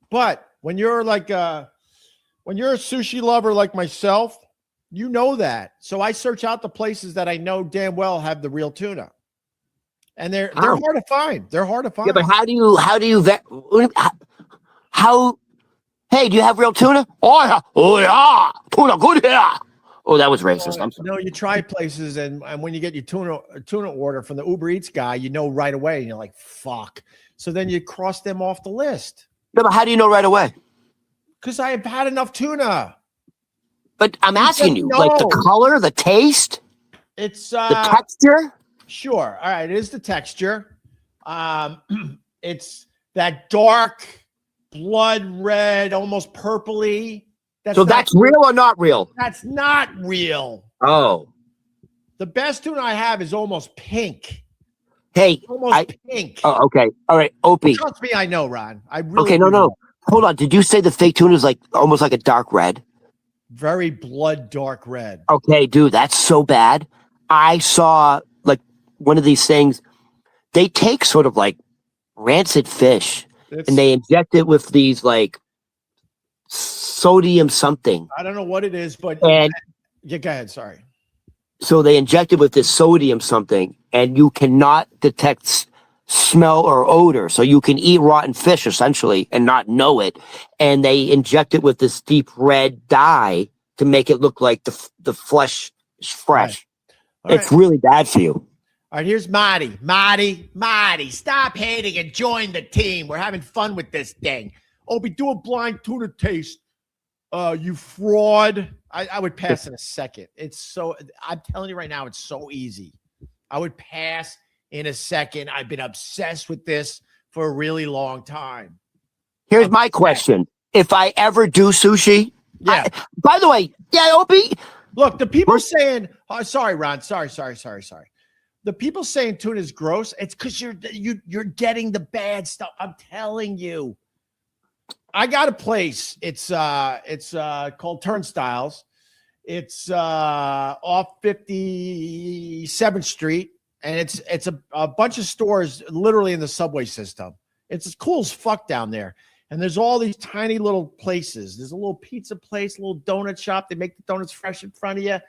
But when you're a sushi lover like myself, you know that. So I search out the places that I know damn well have the real tuna. and they're hard to find. They're hard to find. Yeah, but how do you vet? How? Hey, do you have real tuna? Oh yeah, tuna good here. Oh, that was racist. I'm sorry. No, you try places, and when you get your tuna order from the Uber Eats guy, you know right away, and you're like, fuck. So then you cross them off the list. No, but how do you know right away? Because I have had enough tuna. But I'm asking you, like the color, the taste, it's the texture. Sure. All right, it is the texture. It's that dark blood red, almost purpley. That's real or not real? That's not real. Oh. The best tuna I have is almost pink. Hey, almost pink. Oh, okay. All right, Opie. Trust me, I know, Ron. I really okay. No. Hold on. Did you say the fake tuna is like almost like a dark red? Very blood dark red. Okay, dude, that's so bad. I saw like one of these things. They take sort of like rancid fish and they inject it with these like sodium something. I don't know what it is, but yeah, go ahead. Sorry. So they inject it with this sodium something, and you cannot detect smell or odor. So you can eat rotten fish essentially and not know it. And they inject it with this deep red dye to make it look like the flesh is fresh. Right. It's really bad for you. All right, here's Marty. Marty, stop hating and join the team. We're having fun with this thing. Opie, do a blind tuna taste. You fraud. I would pass in a second. I'm telling you right now, it's so easy. I would pass in a second. I've been obsessed with this for a really long time. Here's my question. If I ever do sushi, yeah. By the way, Opie. Look, the people saying, sorry, Ron. Sorry. The people saying tuna is gross. It's because you're getting the bad stuff. I'm telling you. I got a place. It's called Turnstiles. It's off 57th Street, and it's a bunch of stores literally in the subway system. It's as cool as fuck down there. And there's all these tiny little places. There's a little pizza place, a little donut shop. They make the donuts fresh in front of you.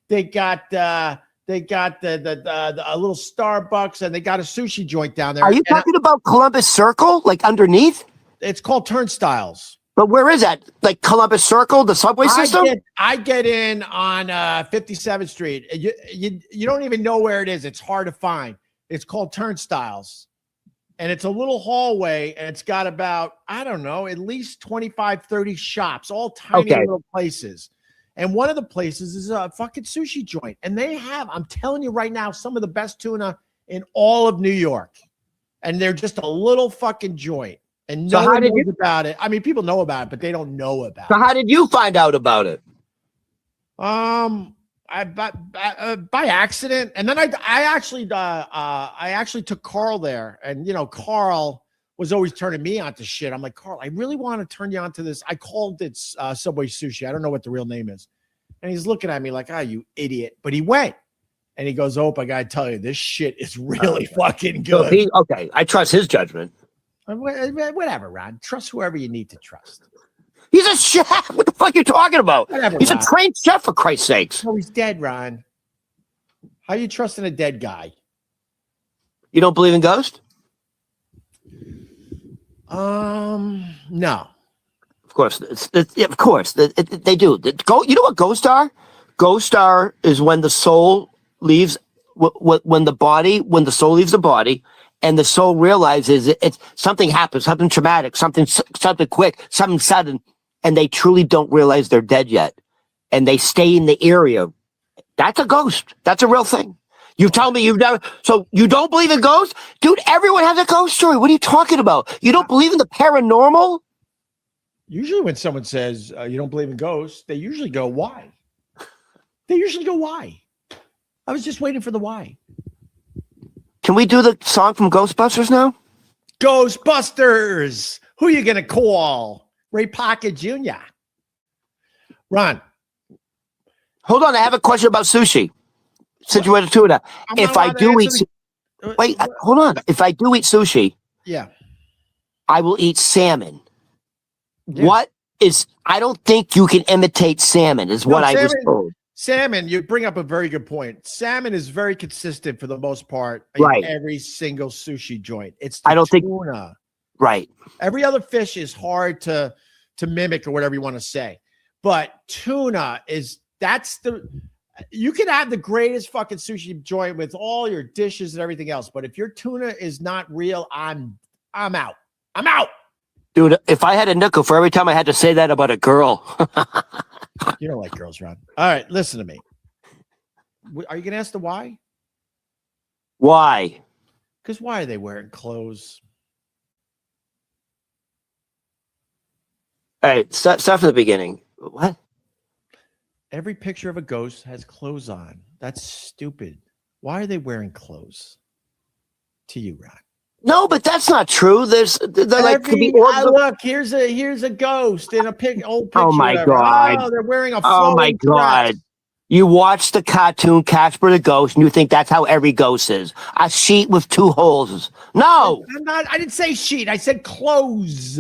They got a little Starbucks, and they got a sushi joint down there. Are you talking about Columbus Circle, like underneath? It's called Turnstiles. But where is that? Like Columbus Circle, the subway system? I get in on 57th Street. You don't even know where it is. It's hard to find. It's called Turnstiles. And it's a little hallway, and it's got about, I don't know, at least 25, 30 shops, all tiny little places. And one of the places is a fucking sushi joint. And they have, I'm telling you right now, some of the best tuna in all of New York. And they're just a little fucking joint. And no one knows about it. I mean, people know about it, but they don't know about it. So how did you find out about it? By accident, and then I actually took Carl there, and Carl was always turning me on to shit. I'm like, Carl, I really want to turn you on to this. I called it Subway Sushi. I don't know what the real name is, and he's looking at me like, you idiot. But he went, and he goes, I gotta tell you, this shit is really fucking good. So I trust his judgment. Whatever, Ron. Trust whoever you need to trust. He's a chef. What the fuck are you talking about? Whatever, he's Ron. a trained chef, for Christ's sakes. No, he's dead, Ron. How you trusting a dead guy? You don't believe in ghosts? No. Of course. Of course. They do. You know what ghosts are? Ghosts is when the soul leaves, when the soul leaves the body, and the soul realizes it's something happens, something traumatic, something quick, something sudden, and they truly don't realize they're dead yet, and they stay in the area. That's a ghost. That's a real thing. You tell me you've never. So you don't believe in ghosts, dude? Everyone has a ghost story. What are you talking about? You don't believe in the paranormal? Usually, when someone says you don't believe in ghosts, they usually go, "Why?" I was just waiting for the why. Can we do the song from Ghostbusters now? Ghostbusters! Who are you going to call? Ray Parker Jr. Ron. Hold on. I have a question about sushi. Since you went to tuna. If I do eat... Wait, hold on. If I do eat sushi... Yeah. I will eat salmon. Yeah. I don't think you can imitate salmon, is what I was told. salmon, you bring up a very good point. Salmon is very consistent for the most part Right. in every single sushi joint. It's I don't think tuna. right. Every other fish is hard to mimic or whatever you want to say. But tuna you can have the greatest fucking sushi joint with all your dishes and everything else. But if your tuna is not real, I'm out. I'm out. Dude, if I had a nickel for every time I had to say that about a girl. You don't like girls, Ron. All right, listen to me. Are you going to ask the why? Why? Because why are they wearing clothes? All right, start from the beginning. What? Every picture of a ghost has clothes on. That's stupid. Why are they wearing clothes? To you, Ron. No, but that's not true. Look, here's a ghost in old picture. Oh my whatever. God! Oh, they're wearing a Oh my flowing God! dress. You watch the cartoon Casper the Ghost, and you think that's how every ghost is. A sheet with 2 holes. No. I didn't say sheet. I said clothes.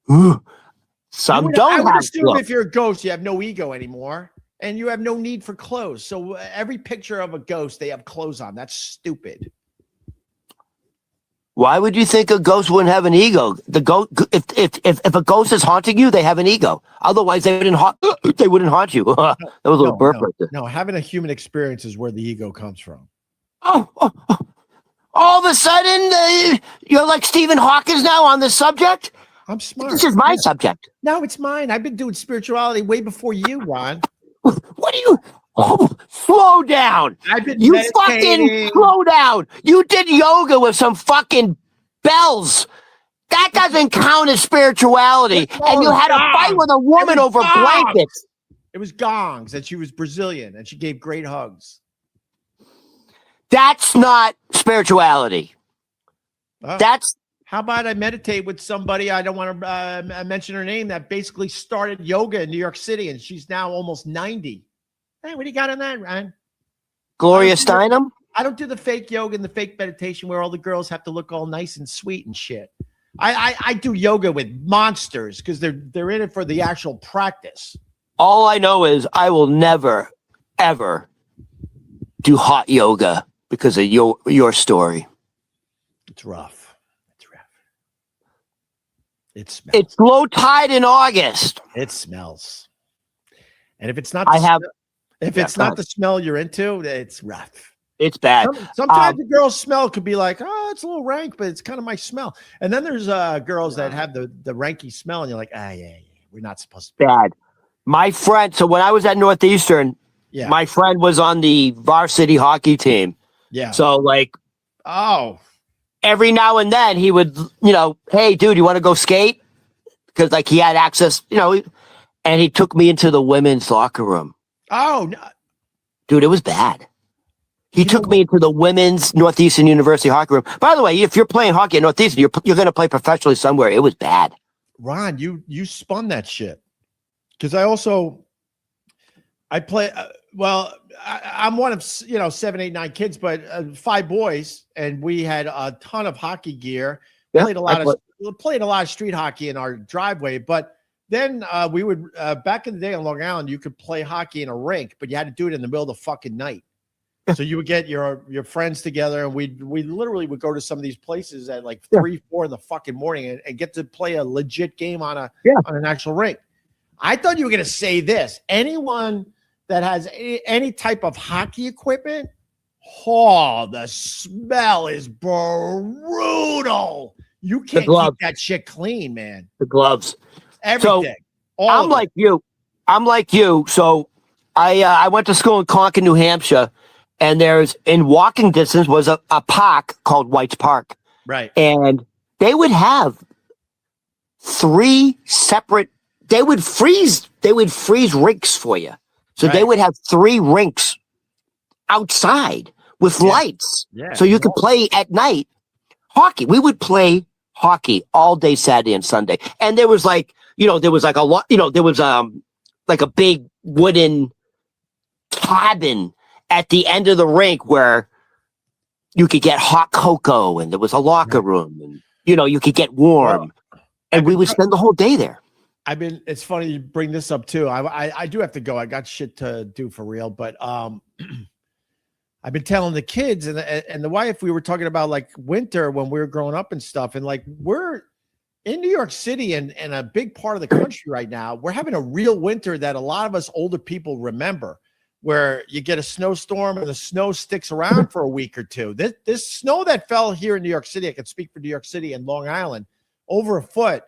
Some don't I would have assume clothes. if you're a ghost, you have no ego anymore, and you have no need for clothes. So every picture of a ghost, they have clothes on. That's stupid. Why would you think a ghost wouldn't have an ego? The ghost, if a ghost is haunting you, they have an ego. Otherwise, they wouldn't haunt you. That was a little burp right there. No, having a human experience is where the ego comes from. Oh, all of a sudden, you're like Stephen Hawking now on this subject? I'm smart. This is my subject. No, it's mine. I've been doing spirituality way before you, Ron. What do you... Oh, slow down. I've been You fucking slow down. You did yoga with some fucking bells. That doesn't count as spirituality. And you had a fight with a woman over blankets. It was gongs, and she was Brazilian, and she gave great hugs. That's not spirituality. That's... How about I meditate with somebody, I don't want to mention her name, that basically started yoga in New York City, and she's now almost 90. Hey, what do you got on that, Ryan? Gloria Steinem? I don't do the fake yoga and the fake meditation where all the girls have to look all nice and sweet and shit. I do yoga with monsters because they're in it for the actual practice. All I know is I will never, ever do hot yoga because of your story. It's rough. It smells. It's low tide in August. It smells. And if it's not the smell you're into, it's rough. It's bad. Sometimes the girl's smell could be like, oh, it's a little rank, but it's kind of my smell. And then there's girls that have the ranky smell, and you're like, yeah, we're not supposed to. Bad. My friend, so when I was at Northeastern, my friend was on the varsity hockey team. Yeah. So every now and then he would, hey, dude, you want to go skate? Because he had access, and he took me into the women's locker room. Oh, no. Dude, it was bad. He took me into the women's Northeastern University hockey room. By the way, if you're playing hockey at Northeastern, you're going to play professionally somewhere. It was bad. Ron, you spun that shit. Because I play, I'm one of, 7, 8, 9 kids, but 5 boys, and we had a ton of hockey gear. Yeah, played a lot of street hockey in our driveway, but then we would, back in the day on Long Island, you could play hockey in a rink, but you had to do it in the middle of the fucking night. So you would get your friends together, and we literally would go to some of these places at 3, 4 in the fucking morning and get to play a legit game on an actual rink. I thought you were going to say this. Anyone that has any type of hockey equipment, the smell is brutal. You can't keep that shit clean, man. The gloves. Everything. So, I'm like you. So I went to school in Concord, New Hampshire, and in walking distance was a park called White's Park. Right. And they would have 3 separate, they would freeze rinks for you. So they would have 3 rinks outside with lights. Yeah. So you could play at night hockey. We would play hockey all day Saturday and Sunday. And there was a lot, there was a big wooden cabin at the end of the rink where you could get hot cocoa, and there was a locker room, and you could get warm. And we would spend the whole day there. It's funny you bring this up too. I do have to go. I got shit to do for real, but I've been telling the kids and the wife, we were talking about like winter when we were growing up and stuff. And like, we're in New York City and a big part of the country right now, we're having a real winter that a lot of us older people remember, where you get a snowstorm and the snow sticks around for a week or two. This snow that fell here in New York City, I can speak for New York City and Long Island, over a foot,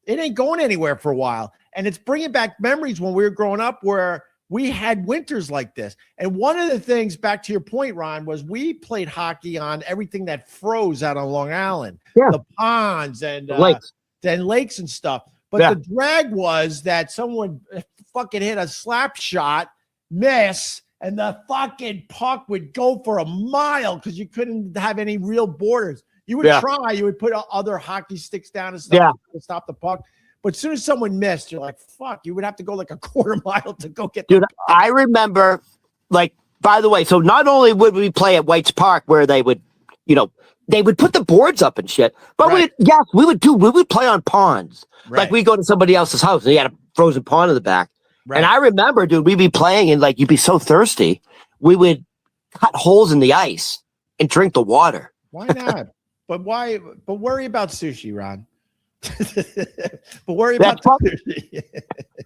it ain't going anywhere for a while. And it's bringing back memories when we were growing up where we had winters like this. And one of the things, back to your point, Ron, was we played hockey on everything that froze out on Long Island, the ponds and lakes and stuff. But the drag was that someone fucking hit a slap shot, miss, and the fucking puck would go for a mile because you couldn't have any real borders. You would try, you would put other hockey sticks down and stuff to stop the puck. But as soon as someone missed, you're like, fuck, you would have to go like a quarter mile to go get the puck. I remember, like, by the way, so not only would we play at White's Park where they would, they would put the boards up and shit, but we would play on ponds. Right. Like we go to somebody else's house and they had a frozen pond in the back. Right. And I remember, dude, we'd be playing and like, you'd be so thirsty. We would cut holes in the ice and drink the water. Why not? But worry about sushi, Ron. But worry about sushi.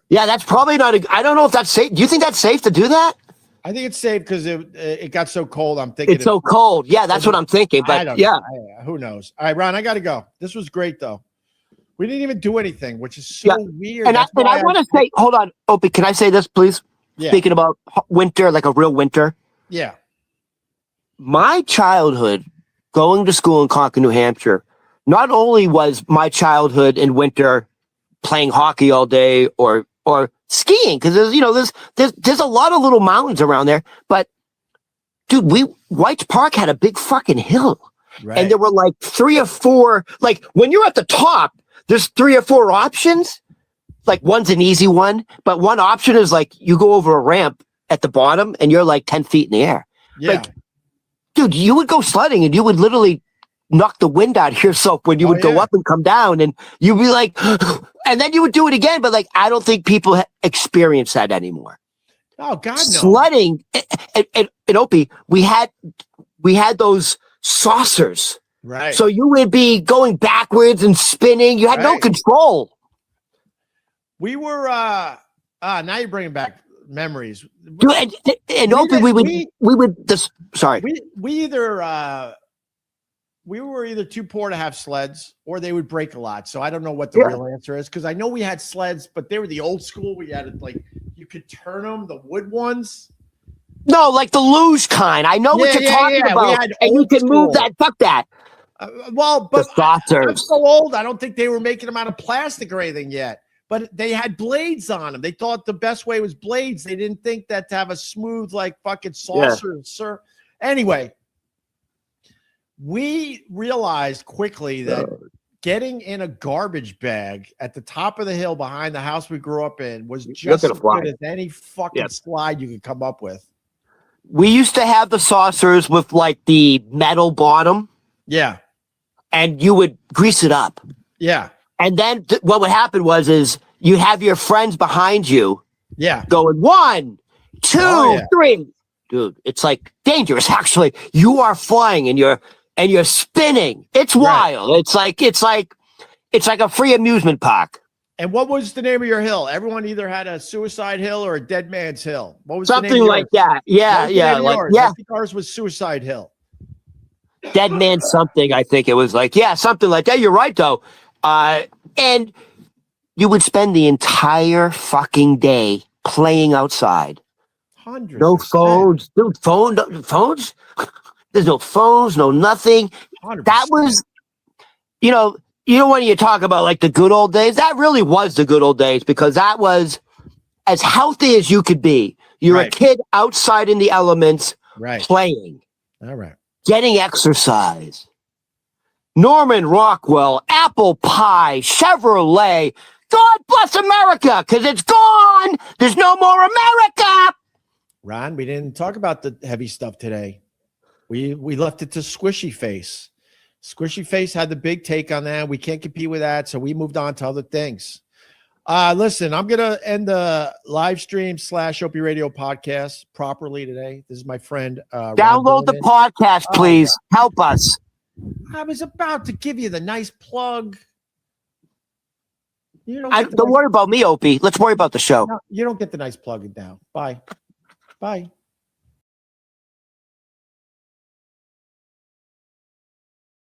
Yeah, that's probably not I don't know if that's safe. Do you think that's safe to do that? I think it's safe because it got so cold. I'm thinking it's so cold. Yeah, that's what I'm thinking. But who knows? All right, Ron, I got to go. This was great, though. We didn't even do anything, which is so weird. And I want to say, hold on, Opie, can I say this, please? Yeah. Speaking about winter, like a real winter. Yeah. My childhood, going to school in Concord, New Hampshire, not only was my childhood in winter playing hockey all day or skiing, because there's a lot of little mountains around there, but dude, White's Park had a big fucking hill. Right. And there were like 3 or 4, like when you're at the top, there's 3 or 4 options. Like one's an easy one, but one option is like you go over a ramp at the bottom and you're like 10 feet in the air. Yeah. Like, dude, you would go sledding and you would literally knock the wind out of yourself when you would go up and come down, and you'd be like, and then you would do it again. But like, I don't think people experience that anymore. Oh God, no. Sledding and Opie, we had those saucers. Right. So you would be going backwards and spinning. You had no control. We were now you're bringing back memories. Dude, and Opie, we were either too poor to have sleds or they would break a lot. So I don't know what the real answer is, because I know we had sleds, but they were the old school. We had like you could turn them, the wood ones. No, like the luge kind. I know what you're talking about. And you can move that. Fuck that. But I'm so old. I don't think they were making them out of plastic or anything yet. But they had blades on them. They thought the best way was blades. They didn't think that to have a smooth, like fucking saucer. Sir. Anyway, we realized quickly that getting in a garbage bag at the top of the hill behind the house we grew up in was just as good as any fucking slide you could come up with. We used to have the saucers with like the metal bottom. Yeah. And you would grease it up. Yeah. And then what would happen is you have your friends behind you. Yeah. Going 1, 2, 3. Dude, it's like dangerous. Actually, you are flying and you're spinning. It's wild. It's like a free amusement park. And what was the name of your hill? Everyone either had a suicide hill or a dead man's hill. What was something the name like that? Yeah. I think ours was Suicide Hill. Dead man something. I think it was like something like that. You're right though. And you would spend the entire fucking day playing outside. 100%. No phones. Dude, phones? There's no phones, no nothing. 100%. That was, when you talk about like the good old days, that really was the good old days, because that was as healthy as you could be. You're a kid outside in the elements, playing. All right. Getting exercise. Norman Rockwell, apple pie, Chevrolet. God bless America, because it's gone. There's no more America. Ron, we didn't talk about the heavy stuff today. We left it to Squishy Face. Squishy Face had the big take on that. We can't compete with that, so we moved on to other things. Listen, I'm going to end the live stream / Opie Radio podcast properly today. This is my friend. Download the podcast, please. Help us. I was about to give you the nice plug. Don't worry about me, Opie. Let's worry about the show. No, you don't get the nice plug now. Bye. Bye.